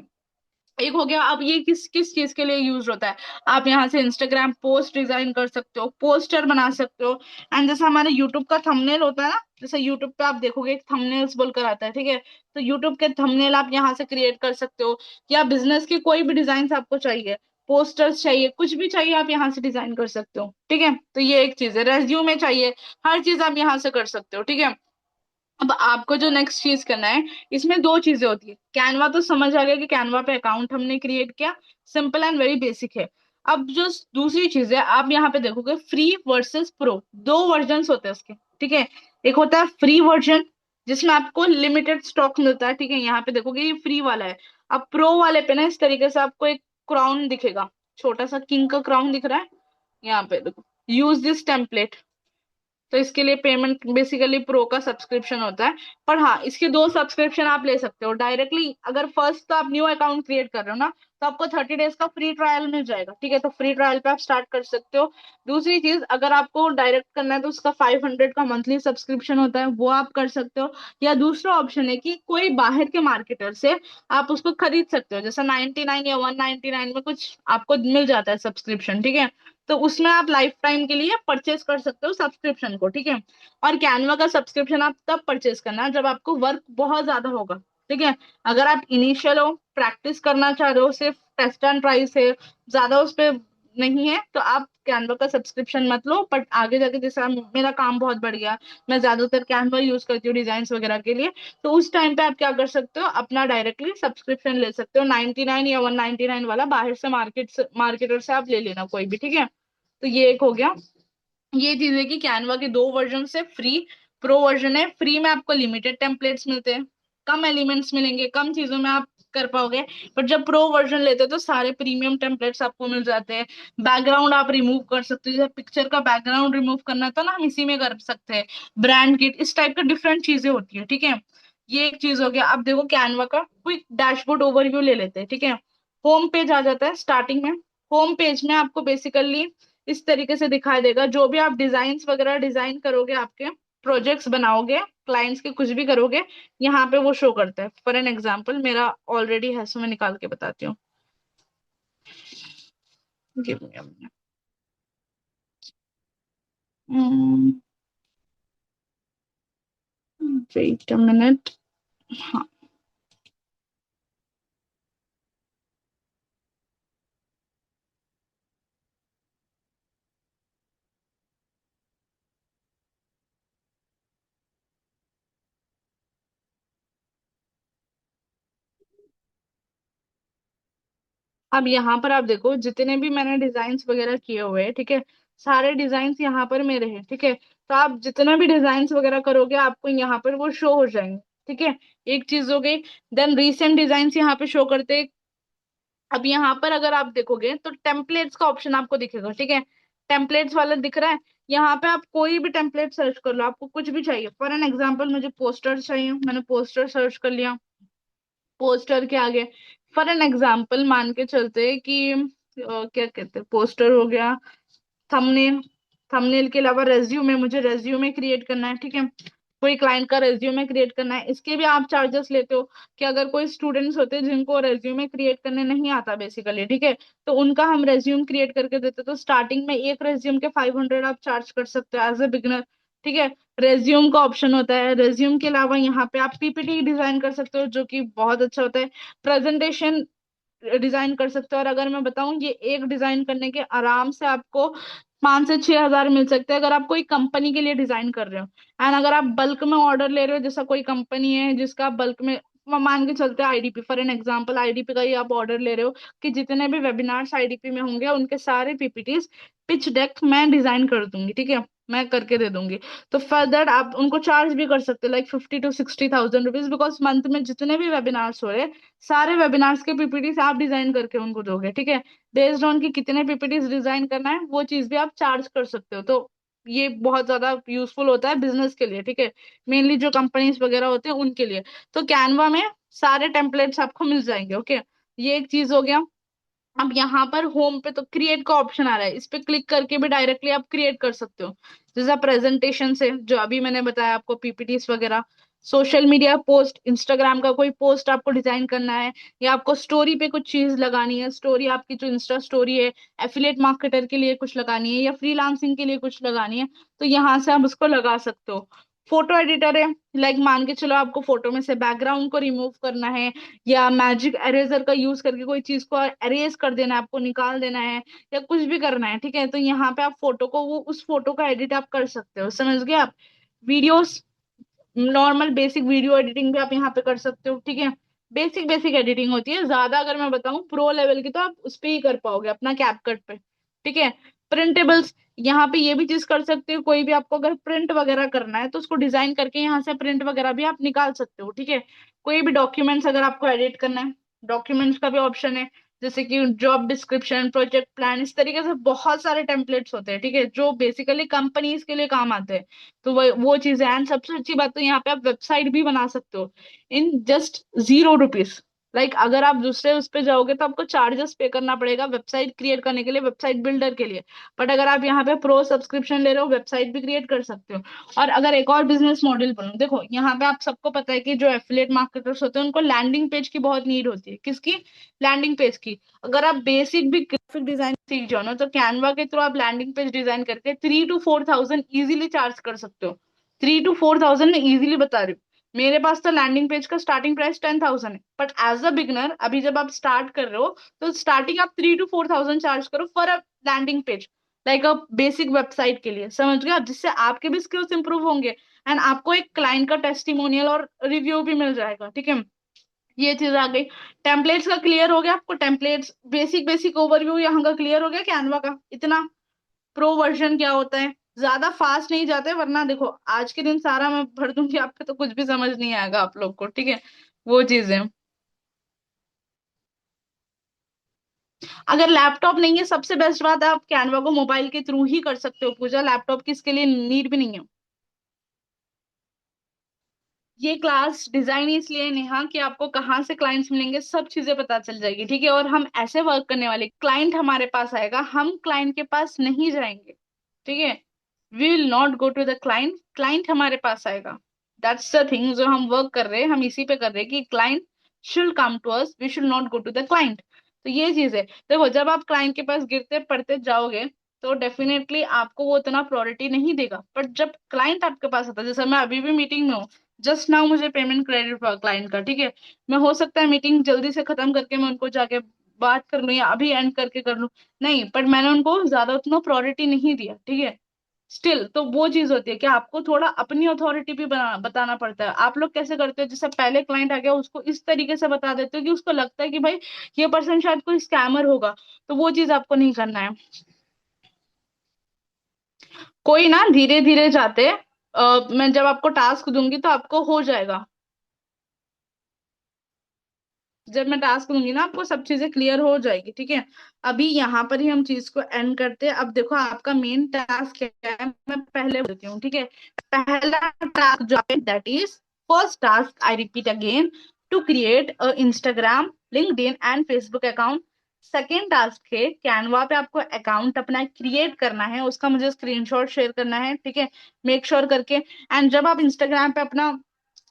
Speaker 1: एक हो गया। अब ये किस किस चीज के लिए यूज होता है, आप यहाँ से इंस्टाग्राम पोस्ट डिजाइन कर सकते हो, पोस्टर बना सकते हो। एंड जैसे हमारे यूट्यूब का थंबनेल होता है ना, जैसे यूट्यूब पे आप देखोगे एक थंबनेल्स बोलकर आता है, ठीक है। तो यूट्यूब के थंबनेल आप यहाँ से क्रिएट कर सकते हो, या बिजनेस की कोई भी डिजाइन आपको चाहिए, पोस्टर्स चाहिए, कुछ भी चाहिए आप यहाँ से डिजाइन कर सकते हो, ठीक है। तो ये एक चीज है, रेज्यूमे चाहिए, हर चीज आप यहाँ से कर सकते हो, ठीक है। अब आपको जो नेक्स्ट चीज करना है, इसमें दो चीजें होती है। कैनवा तो समझ आ गया कि कैनवा पे अकाउंट हमने क्रिएट किया, सिंपल एंड वेरी बेसिक है। अब जो दूसरी चीज है, आप यहाँ पे देखोगे फ्री वर्सेस प्रो, दो वर्जन होते हैं उसके, ठीक है। एक होता है फ्री वर्जन जिसमें आपको लिमिटेड स्टॉक मिलता है, ठीक है, यहाँ पे देखोगे ये फ्री वाला है। अब प्रो वाले पे ना इस तरीके से आपको एक क्राउन दिखेगा, छोटा सा किंग का क्राउन दिख रहा है, यहाँ पे देखो, यूज दिस टेम्पलेट। तो इसके लिए पेमेंट बेसिकली प्रो का सब्सक्रिप्शन होता है। पर हाँ, इसके दो सब्सक्रिप्शन आप ले सकते हो डायरेक्टली। अगर फर्स्ट तो आप न्यू अकाउंट क्रिएट कर रहे हो ना, तो आपको 30 डेज का फ्री ट्रायल मिल जाएगा, ठीक है। तो फ्री ट्रायल पे आप स्टार्ट कर सकते हो। दूसरी चीज, अगर आपको डायरेक्ट करना है तो उसका 500 का मंथली सब्सक्रिप्शन होता है, वो आप कर सकते हो। या दूसरा ऑप्शन है कि कोई बाहर के मार्केटर से आप उसको खरीद सकते हो, जैसा 99 या 199 में कुछ आपको मिल जाता है सब्सक्रिप्शन, ठीक है। तो उसमें आप लाइफ टाइम के लिए परचेज कर सकते हो सब्सक्रिप्शन को, ठीक है। और कैनवा का सब्सक्रिप्शन आप तब परचेज करना है जब आपको वर्क बहुत ज्यादा होगा, ठीक है। अगर आप इनिशियल हो, प्रैक्टिस करना चाह रहे हो, सिर्फ टेस्ट एंड ट्राई से ज्यादा उस पे नहीं है, तो आप कैनवा का सब्सक्रिप्शन मत लो, बट आगे जाके जैसे मेरा काम बहुत बढ़ गया, मैं ज्यादातर कैनवा यूज करती हूँ डिजाइन वगैरह के लिए, तो उस टाइम पे आप क्या कर सकते हो, अपना डायरेक्टली सब्सक्रिप्शन ले सकते हो, 99 या 199 वाला, बाहर से मार्केटर से आप ले लेना कोई भी, ठीक है। तो ये एक हो गया। ये चीज है कि कैनवा के दो वर्जन से फ्री, प्रो वर्जन है, फ्री में आपको लिमिटेड टेम्पलेट्स मिलते हैं, कम एलिमेंट्स मिलेंगे, कम चीजों में आप कर पाओगे। बट जब प्रो वर्जन लेते हो तो सारे प्रीमियम टेम्पलेट्स आपको मिल जाते हैं। बैकग्राउंड आप रिमूव कर सकते हो, जैसे पिक्चर का बैकग्राउंड रिमूव करना था ना, हम इसी में कर सकते हैं। ब्रांड किट, इस टाइप का डिफरेंट चीजें होती है, ठीक है। ये एक चीज हो गया। अब देखो कैनवा का क्विक डैशबोर्ड ओवरव्यू ले लेते हैं, ठीक है। होम पेज आ जाता है स्टार्टिंग में। होम पेज में आपको बेसिकली इस तरीके से दिखाई देगा, जो भी आप डिजाइन वगैरह डिजाइन करोगे, आपके प्रोजेक्ट्स बनाओगे, क्लाइंट्स के कुछ भी करोगे, यहाँ पे वो शो करता है। फॉर एन एग्जाम्पल मेरा ऑलरेडी है, सो मैं निकाल के बताती हूँ। Give me a minute. Wait a minute. हाँ, अब यहाँ पर आप देखो, जितने भी मैंने डिजाइन वगैरह किए हुए हैं, ठीक है, सारे डिजाइन यहाँ पर मेरे हैं, ठीक है। तो आप जितना भी डिजाइन वगैरह करोगे, आपको यहाँ पर वो शो हो जाएंगे, ठीक है। एक चीज हो गई। देन रीसेंट डिजाइन यहाँ पे शो करते हैं। अब यहाँ पर अगर आप देखोगे तो टेम्पलेट्स का ऑप्शन आपको दिखेगा, ठीक है। टेम्पलेट्स वाला दिख रहा है। यहाँ पे आप कोई भी टेम्पलेट सर्च कर लो, आपको कुछ भी चाहिए। फॉर एन एग्जांपल मुझे पोस्टर चाहिए, मैंने पोस्टर सर्च कर लिया। पोस्टर के आगे फॉर एन एग्जांपल मान के चलते हैं कि क्या कहते हैं, पोस्टर हो गया, थंबनेल। थंबनेल के अलावा रेज्यूमे, मुझे रेज्यूमे क्रिएट करना है, ठीक है। कोई क्लाइंट का रेज्यूमे क्रिएट करना है, इसके भी आप चार्जेस लेते हो। कि अगर कोई स्टूडेंट्स होते हैं जिनको रेज्यूमे क्रिएट करने नहीं आता बेसिकली, ठीक है, तो उनका हम रेज्यूम क्रिएट करके देते हैं। तो स्टार्टिंग में एक रेज्यूम के 500 आप चार्ज कर सकते हो एज ए बिगनर, ठीक है। रेज्यूम का ऑप्शन होता है। रेज्यूम के अलावा यहाँ पे आप पीपीटी डिजाइन कर सकते हो, जो कि बहुत अच्छा होता है। प्रेजेंटेशन डिजाइन कर सकते हो। और अगर मैं बताऊं, ये एक डिजाइन करने के आराम से आपको 5 से 6 हजार मिल सकते हैं, अगर आप कोई कंपनी के लिए डिजाइन कर रहे हो। एंड अगर आप बल्क में ऑर्डर ले रहे हो, जैसा कोई कंपनी है जिसका बल्क में, मान के चलते हैं IDP, for an example IDP का ही आप ऑर्डर ले रहे हो, कि जितने भी वेबिनार्स आईडीपी में होंगे उनके सारे पीपीटीज, पिच डेक मैं डिजाइन कर दूंगी, ठीक है, मैं करके दे दूंगी। तो फर्दर आप उनको चार्ज भी कर सकते हो, like 50 to 60 thousand rupees, because month में जितने भी वेबिनार्स हो रहे हैं, सारे वेबिनार्स के पीपीटीज आप डिजाइन करके उनको दोगे, ठीक है। बेस्ड ऑन की कितने पीपीटीज डिजाइन करना है, वो चीज भी आप चार्ज कर सकते हो। तो ये बहुत ज्यादा यूजफुल होता है बिजनेस के लिए, ठीक है। मेनली जो कंपनीज वगैरह होते हैं उनके लिए। तो कैनवा में सारे टेम्पलेट्स आपको मिल जाएंगे, ओके। ये एक चीज हो गया। अब यहाँ पर होम पे तो क्रिएट का ऑप्शन आ रहा है, इस पे क्लिक करके भी डायरेक्टली आप क्रिएट कर सकते हो। जैसा प्रेजेंटेशन से, जो अभी मैंने बताया आपको, पीपीटीज वगैरह। सोशल मीडिया पोस्ट, इंस्टाग्राम का कोई पोस्ट आपको डिजाइन करना है, या आपको स्टोरी पे कुछ चीज लगानी है, स्टोरी आपकी जो इंस्टा स्टोरी है, एफिलिएट मार्केटर के लिए कुछ लगानी है, या फ्रीलांसिंग के लिए कुछ लगानी है, तो यहाँ से आप उसको लगा सकते हो। फोटो एडिटर है, लाइक मान के चलो आपको फोटो में से बैकग्राउंड को रिमूव करना है, या मैजिक एरेजर का यूज करके कोई चीज को एरेज कर देना है, आपको निकाल देना है, या कुछ भी करना है, ठीक है, तो यहाँ पे आप फोटो को, वो उस फोटो का एडिट आप कर सकते हो, समझ गए आप। Videos, normal basic video editing भी आप यहाँ पे कर सकते हो, ठीक है। बेसिक बेसिक एडिटिंग होती है, ज्यादा अगर मैं बताऊं प्रो लेवल की, तो आप उस पे ही कर पाओगे अपना कैपकट पे, ठीक है। प्रिंटेबल्स, यहाँ पे ये भी चीज कर सकते हो, कोई भी आपको अगर प्रिंट वगैरह करना है तो उसको डिजाइन करके यहाँ से प्रिंट वगैरह भी आप निकाल सकते हो, ठीक है। कोई भी डॉक्यूमेंट्स अगर आपको एडिट करना है, डॉक्यूमेंट्स का भी ऑप्शन है। जैसे कि जॉब डिस्क्रिप्शन, प्रोजेक्ट प्लान, इस तरीके से बहुत सारे टेम्पलेट्स होते हैं, ठीक है, जो बेसिकली कंपनीज के लिए काम आते हैं। तो वो चीजें। एंड सबसे अच्छी बात तो यहाँ पे आप वेबसाइट भी बना सकते हो इन जस्ट 0 रुपीज। लाइक अगर आप दूसरे उस पे जाओगे तो आपको चार्जेस पे करना पड़ेगा वेबसाइट क्रिएट करने के लिए, वेबसाइट बिल्डर के लिए। बट अगर आप यहाँ पे प्रो सब्सक्रिप्शन ले रहे हो, वेबसाइट भी क्रिएट कर सकते हो। और अगर एक और बिजनेस मॉडल बोलूं, देखो यहाँ पे आप सबको पता है कि जो एफिलिएट मार्केटर्स होते हैं उनको लैंडिंग पेज की बहुत नीड होती है। किसकी? लैंडिंग पेज की। अगर आप बेसिक भी ग्राफिक डिजाइन सीख जाओ ना, तो कैनवा के थ्रू आप लैंडिंग पेज डिजाइन करके 3 to 4 थाउजेंड इजीली चार्ज कर सकते हो। 3 to 4 थाउजेंड में इजीली बता रही हूँ। मेरे पास तो लैंडिंग पेज का स्टार्टिंग प्राइस 10,000 है, बट एज अ बिगनर अभी जब आप स्टार्ट कर रहे हो, तो स्टार्टिंग आप 3 to 4 थाउजेंड चार्ज करो for a landing page. Like a basic website के लिए, समझ गए आप, जिससे आपके भी स्किल्स इंप्रूव होंगे एंड आपको एक क्लाइंट का टेस्टिमोनियल और रिव्यू भी मिल जाएगा, ठीक है। ये चीज आ गई। टेम्पलेट्स का क्लियर हो गया आपको, टेम्पलेट्स बेसिक बेसिक ओवरव्यू यहाँ का क्लियर हो गया कैनवा का इतना। प्रो वर्जन क्या होता है, ज्यादा फास्ट नहीं जाते, वरना देखो आज के दिन सारा मैं भर दूंगी आप पे तो कुछ भी समझ नहीं आएगा आप लोग को, ठीक है। वो चीजें, अगर लैपटॉप नहीं है सबसे बेस्ट बात है आप कैनवा को मोबाइल के थ्रू ही कर सकते हो पूजा, लैपटॉप की इसके लिए नीड भी नहीं है। ये क्लास डिजाइन इसलिए है नेहा कि आपको कहाँ से क्लाइंट्स मिलेंगे सब चीजें पता चल जाएगी, ठीक है। और हम ऐसे वर्क करने वाले, क्लाइंट हमारे पास आएगा, हम क्लाइंट के पास नहीं जाएंगे, ठीक है। We will not go to the client, client हमारे पास आएगा। दैट्स द थिंग जो हम वर्क कर रहे हैं, हम इसी पे कर रहे हैं कि client should come to us, we should not go to the client. तो ये चीज है। देखो जब आप क्लाइंट के पास गिरते पड़ते जाओगे तो डेफिनेटली आपको वो उतना प्रायोरिटी नहीं देगा, बट जब क्लाइंट आपके पास आता है, जैसे मैं अभी भी मीटिंग में हूँ, जस्ट नाउ मुझे पेमेंट क्रेडिट हुआ क्लाइंट का, ठीक है। मैं हो सकता है मीटिंग जल्दी से खत्म करके मैं उनको जाके बात कर लूं या अभी एंड करके कर लूं, नहीं, बट मैंने उनको ज्यादा उतना प्रायोरिटी नहीं दिया, ठीक है। स्टिल तो वो चीज होती है कि आपको थोड़ा अपनी अथॉरिटी भी बताना पड़ता है। आप लोग कैसे करते हो, जैसे पहले क्लाइंट आ गया उसको इस तरीके से बता देते हो कि उसको लगता है कि भाई ये पर्सन शायद कोई स्कैमर होगा, तो वो चीज आपको नहीं करना है। कोई ना, धीरे धीरे जाते मैं जब आपको टास्क दूंगी तो आपको हो जाएगा। जब मैं टास्क दूंगी ना आपको सब चीजें क्लियर हो जाएगी, ठीक है। अभी यहाँ पर ही हम चीज को एंड करते हैं। अब देखो आपका मेन टास्क क्या है, मैं पहले बोलती हूँ, ठीक है। पहला टास्क जो है that is, first task I repeat again, to create a Instagram, LinkedIn and Facebook account. Second task है कैनवा पे आपको अकाउंट अपना क्रिएट करना है, उसका मुझे स्क्रीनशॉट शेयर करना है, ठीक है। मेक श्योर करके, एंड जब आप इंस्टाग्राम पे अपना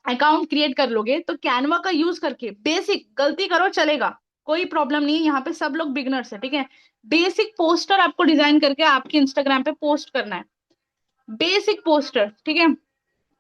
Speaker 1: अकाउंट क्रिएट कर लोगे तो कैनवा का यूज करके बेसिक, गलती करो चलेगा, कोई प्रॉब्लम नहीं है, यहाँ पे सब लोग बिगनर्स है, ठीक है। बेसिक पोस्टर आपको डिजाइन करके आपके इंस्टाग्राम पे पोस्ट करना है, बेसिक पोस्टर, ठीक है।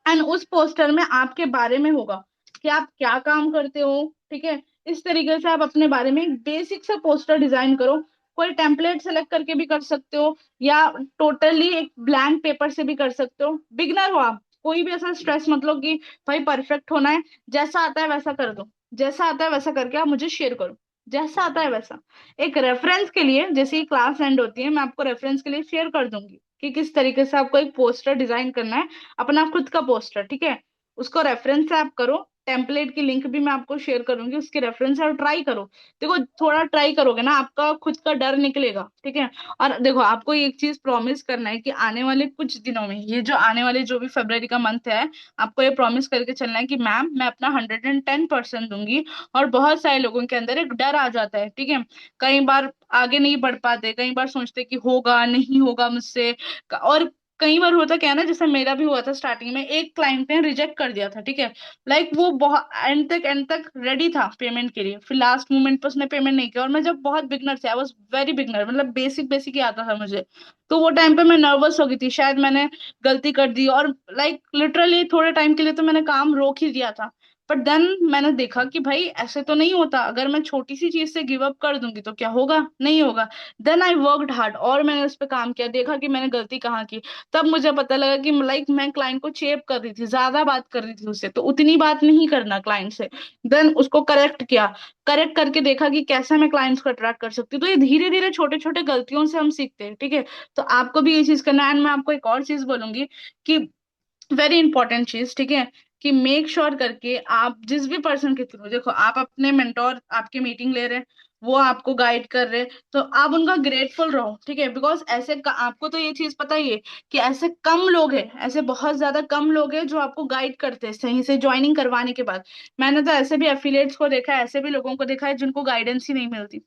Speaker 1: एंड उस पोस्टर में आपके बारे में होगा कि आप क्या काम करते हो, ठीक है। इस तरीके से आप अपने बारे में एक बेसिक सा पोस्टर डिजाइन करो। कोई टेम्पलेट सेलेक्ट करके भी कर सकते हो या टोटली एक ब्लैंक पेपर से भी कर सकते हो, बिगनर हो आप, कोई भी ऐसा स्ट्रेस मत लो कि भाई परफेक्ट होना है, जैसा आता है वैसा कर दो, जैसा आता है वैसा करके आप मुझे शेयर करो, जैसा आता है वैसा। एक रेफरेंस के लिए, जैसे ही क्लास एंड होती है मैं आपको रेफरेंस के लिए शेयर कर दूंगी कि किस तरीके से आपको एक पोस्टर डिजाइन करना है, अपना खुद का पोस्टर, ठीक है। उसको रेफरेंस से आप करो, टेम्पलेट की लिंक भी मैं आपको शेयर करूंगी उसके रेफरेंस से, और ट्राई करो। देखो थोड़ा ट्राई करोगे ना आपका खुद का डर निकलेगा, ठीक है। और देखो आपको एक चीज प्रॉमिस करना है कि आने वाले कुछ दिनों में, ये जो आने वाले जो भी फरवरी का मंथ है, आपको ये प्रॉमिस करके चलना है कि मैम मैं अपना 110% दूंगी। और बहुत सारे लोगों के अंदर एक डर आ जाता है, ठीक है। कई बार आगे नहीं बढ़ पाते, कई बार सोचते कि होगा नहीं होगा मुझसे। और कई बार होता क्या है ना, जैसे मेरा भी हुआ था स्टार्टिंग में, एक क्लाइंट ने रिजेक्ट कर दिया था, ठीक है। लाइक वो बहुत एंड तक रेडी था पेमेंट के लिए, फिर लास्ट मोमेंट पर उसने पेमेंट नहीं किया, और मैं जब बहुत बिगनर थी, आई वॉज वेरी बिगनर, मतलब बेसिक बेसिक ही आता था मुझे, तो वो टाइम पे मैं नर्वस हो गई थी, शायद मैंने गलती कर दी, और लाइक लिटरली थोड़े टाइम के लिए तो मैंने काम रोक ही दिया था। बट देन मैंने देखा कि भाई ऐसे तो नहीं होता, अगर मैं छोटी सी चीज से गिव अप कर दूंगी तो क्या होगा, नहीं होगा। देन आई वर्कड हार्ड और मैंने उस पर काम किया, देखा कि मैंने गलती कहाँ की। तब मुझे पता लगा कि लाइक मैं क्लाइंट को चेप कर रही थी, ज्यादा बात कर रही थी उससे, तो उतनी बात नहीं करना क्लाइंट से। देन उसको करेक्ट किया, करेक्ट करके देखा कि कैसे मैं क्लाइंट्स को अट्रैक्ट कर सकती हूँ। तो ये धीरे धीरे छोटे छोटे गलतियों से हम सीखते हैं, ठीक है। तो आपको भी ये चीज करना है। एंड मैं आपको एक और चीज बोलूंगी कि वेरी इंपॉर्टेंट चीज, ठीक है, कि मेक श्योर करके आप जिस भी पर्सन के थ्रू, देखो आप अपने मेंटोर आपके मीटिंग ले रहे हैं, वो आपको गाइड कर रहे हैं, तो आप उनका ग्रेटफुल रहो, ठीक है। बिकॉज ऐसे आपको तो ये चीज पता ही है कि ऐसे कम लोग हैं, ऐसे बहुत ज्यादा कम लोग हैं जो आपको गाइड करते हैं सही से ज्वाइनिंग करवाने के बाद। मैंने तो ऐसे भी एफिलिएट्स को देखा है, ऐसे भी लोगों को देखा है जिनको गाइडेंस ही नहीं मिलती,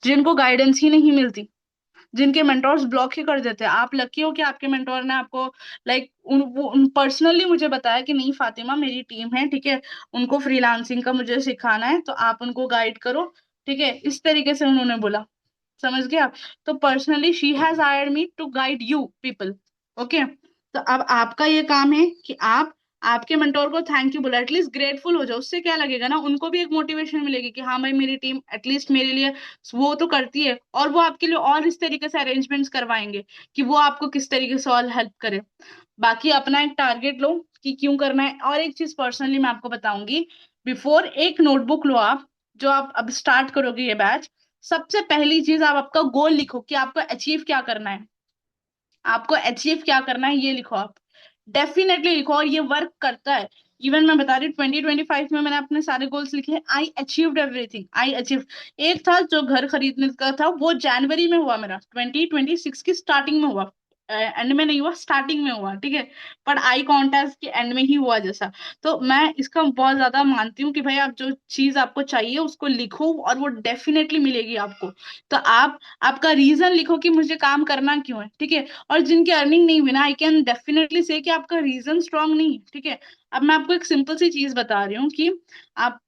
Speaker 1: जिनको गाइडेंस ही नहीं मिलती, जिनके मेंटोर्स ब्लॉक ही कर देते हैं। आप लकी हो कि आपके मेंटोर ने आपको लाइक उन पर्सनली मुझे बताया कि नहीं फातिमा मेरी टीम है, ठीक है, उनको फ्रीलांसिंग का मुझे सिखाना है तो आप उनको गाइड करो, ठीक है, इस तरीके से उन्होंने बोला, समझ गए आप। तो personally she has hired me to guide you people, okay. तो अब आपका ये काम है कि आप आपके मेंटोर को थैंक यू बोला, एटलीस्ट ग्रेटफुल हो जाओ, उससे क्या लगेगा ना, उनको भी एक मोटिवेशन मिलेगी कि हाँ भाई मेरी टीम एटलीस्ट मेरे लिए वो तो करती है, और वो आपके लिए और इस तरीके से अरेंजमेंट्स करवाएंगे कि वो आपको किस तरीके से और हेल्प करे। बाकी अपना एक टारगेट लो कि क्यों करना है। और एक चीज पर्सनली मैं आपको बताऊंगी, बिफोर एक नोटबुक लो आप, जो आप अब स्टार्ट करोगे ये बैच, सबसे पहली चीज आप आपका गोल लिखो कि आपको अचीव क्या करना है, आपको अचीव क्या करना है ये लिखो आप, डेफिनेटली लिखो, और ये वर्क करता है। इवन मैं बता रही हूँ 2025 में मैंने अपने सारे गोल्स लिखे, आई अचीव्ड एवरीथिंग, आई अचीव। एक था जो घर खरीदने का था, वो जनवरी में हुआ मेरा, 2026 की स्टार्टिंग में हुआ, एंड में नहीं हुआ, स्टार्टिंग में हुआ, ठीक है। पर आई कांटेक्ट के एंड में ही हुआ जैसा। तो मैं इसका बहुत ज्यादा मानती हूँ कि भाई आप जो चीज आपको चाहिए उसको लिखो, और वो डेफिनेटली मिलेगी आपको। तो आप आपका रीजन लिखो कि मुझे काम करना क्यों है, ठीक है। और जिनकी अर्निंग नहीं हुई ना, आई कैन डेफिनेटली से कि आपका रीजन स्ट्रांग नहीं है, ठीक है। अब मैं आपको एक सिंपल सी चीज बता रही हूँ कि आप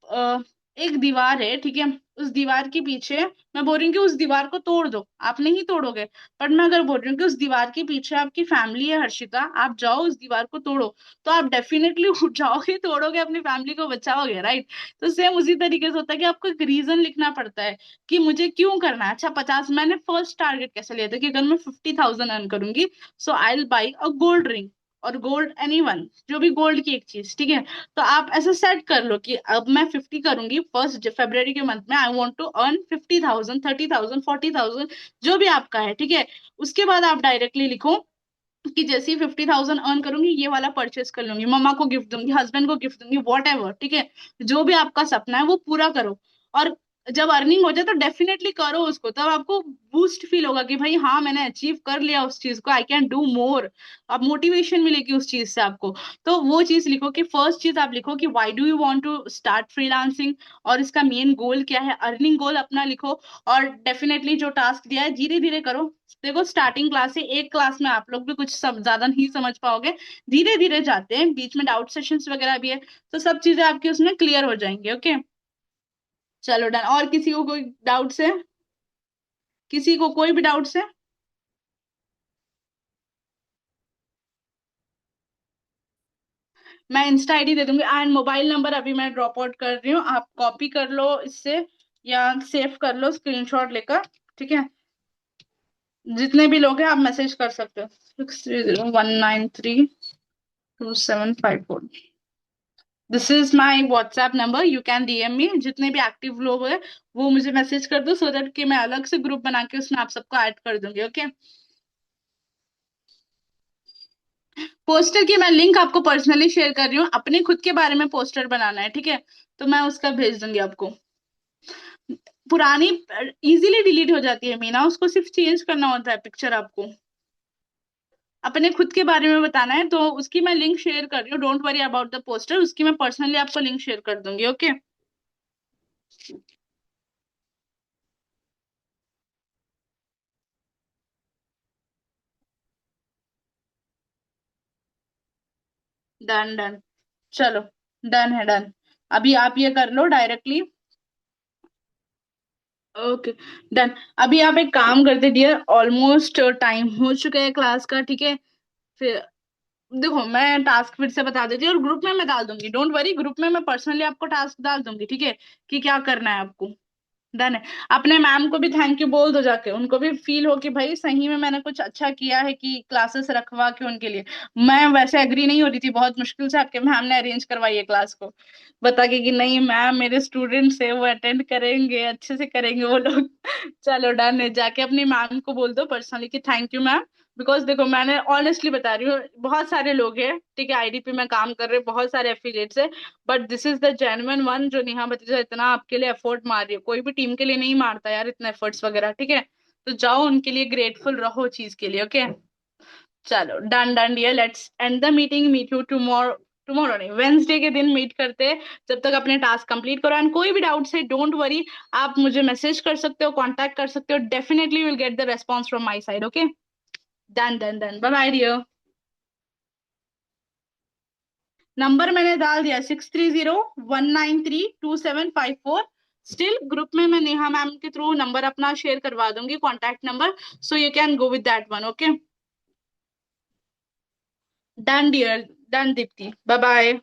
Speaker 1: एक दीवार है, ठीक है, उस दीवार के पीछे, मैं बोल रही हूँ कि उस दीवार को तोड़ दो, आप नहीं तोड़ोगे, पर मैं अगर बोल रही हूँ कि उस दीवार के पीछे आपकी फैमिली है हर्षिता, आप जाओ उस दीवार को तोड़ो, तो आप डेफिनेटली उठ जाओगे, तोड़ोगे, अपनी फैमिली को बचाओगे, राइट। तो सेम उसी तरीके से होता है कि आपको एक रीजन लिखना पड़ता है कि मुझे क्यों करना है। अच्छा 50, मैंने फर्स्ट टारगेट कैसे लिया था कि अगर मैं 50,000 अर्न करूंगी, so I will buy a gold ring, और गोल्ड एनी वन, जो भी गोल्ड की एक चीज, ठीक है। तो आप ऐसा सेट कर लो कि अब मैं 50 करूंगी, फर्स्ट फरवरी के मंथ में आई वांट टू अर्न 50,000, 30,000, 40,000, जो भी आपका है, ठीक है। उसके बाद आप डायरेक्टली लिखो कि जैसे ही 50,000 अर्न करूंगी ये वाला परचेस कर लूंगी, मम्मा को गिफ्ट दूंगी, हस्बैंड को गिफ्ट दूंगी, वॉट एवर, ठीक है। जो भी आपका सपना है वो पूरा करो। और जब अर्निंग हो जाए तो डेफिनेटली करो उसको, तब आपको बूस्ट फील होगा कि भाई हाँ मैंने अचीव कर लिया उस चीज को, आई कैन डू मोर। अब मोटिवेशन मिलेगी उस चीज से आपको। तो वो चीज लिखो कि फर्स्ट चीज आप लिखो कि why do you want to start freelancing, और इसका मेन गोल क्या है, अर्निंग गोल अपना लिखो। और डेफिनेटली जो टास्क दिया है धीरे धीरे करो। देखो स्टार्टिंग क्लास है, एक क्लास में आप लोग भी कुछ सब ज्यादा नहीं समझ पाओगे, धीरे धीरे जाते हैं, बीच में डाउट सेशंस वगैरह भी है, तो सब चीजें आपकी उसमें क्लियर हो जाएंगी, ओके। चलो डन। और किसी को कोई डाउट्स है, किसी को कोई भी डाउट्स है? मैं इंस्टा आईडी दे दूंगी, एंड मोबाइल नंबर अभी मैं ड्रॉप आउट कर रही हूँ, आप कॉपी कर लो इससे, या सेव कर लो स्क्रीनशॉट लेकर, ठीक है। जितने भी लोग हैं आप मैसेज कर सकते हो, 6301932754। This is my WhatsApp number, you can DM me. जितने भी एक्टिव लोग हैं वो मुझे मैसेज कर दो, सो दैट कि मैं अलग से ग्रुप बना के उसमें आप सबको ऐड कर दूंगी, ओके। पोस्टर की मैं लिंक आपको पर्सनली शेयर कर रही हूँ, अपने खुद के बारे में पोस्टर बनाना है, ठीक है। तो मैं उसका भेज दूंगी आपको। पुरानी इजीली डिलीट हो जाती है मीना, उसको सिर्फ चेंज करना होता है पिक्चर आपको। अपने खुद के बारे में बताना है तो उसकी मैं लिंक शेयर कर रही हूँ, don't worry about the poster, उसकी मैं पर्सनली आपको लिंक शेयर कर दूंगी, ओके। Done done. चलो डन है, डन। अभी आप ये कर लो डायरेक्टली। Okay done. अभी आप एक काम करते डियर, ऑलमोस्ट टाइम हो चुका है क्लास का, ठीक है। फिर देखो मैं टास्क फिर से बता देती हूँ, और ग्रुप में मैं डाल दूंगी, डोंट वरी, ग्रुप में मैं पर्सनली आपको टास्क डाल दूंगी, ठीक है, कि क्या करना है आपको। डन है। अपने मैम को भी थैंक यू बोल दो जाके, उनको भी फील हो कि भाई सही में मैंने कुछ अच्छा किया है कि क्लासेस रखवा के उनके लिए। मैं वैसे एग्री नहीं हो रही थी, बहुत मुश्किल से आपके मैम ने अरेंज करवाई है क्लास को, बता के कि नहीं मैम मेरे स्टूडेंट्स है वो अटेंड करेंगे, अच्छे से करेंगे वो लोग। चलो डन है, जाके अपनी मैम को बोल दो पर्सनली कि थैंक यू मैम। बिकॉज देखो मैंने ऑनेस्टली बता रही हूँ, बहुत सारे लोग हैं, ठीक है, आईडी पे में काम कर रहे हैं, बहुत सारे एफिलिएट्स है, but this is the genuine one जो नेहा भतीजा इतना आपके लिए एफर्ट मार रही है, कोई भी टीम के लिए नहीं मारता यार इतना एफर्ट्स वगैरह, ठीक है। तो जाओ उनके लिए ग्रेटफुल रहो चीज के लिए, ओके। चलो done done dear, let's end the meeting, meet you tomorrow, tomorrow नहीं वेंसडे के दिन मीट करते हैं। जब तक अपने टास्क कंप्लीट करो, एंड कोई भी डाउट है डोंट वरी, आप मुझे मैसेज कर सकते हो, कांटेक्ट कर सकते हो, definitely will get the response from my side, okay. Done done done, bye bye dear. Number मैंने डाल दिया, 6301932754। स्टिल ग्रुप में मैं नेहा मैम के थ्रू नंबर अपना शेयर करवा दूंगी, contact number, so you can go with that one, okay. Done dear. Done Deepti, bye bye.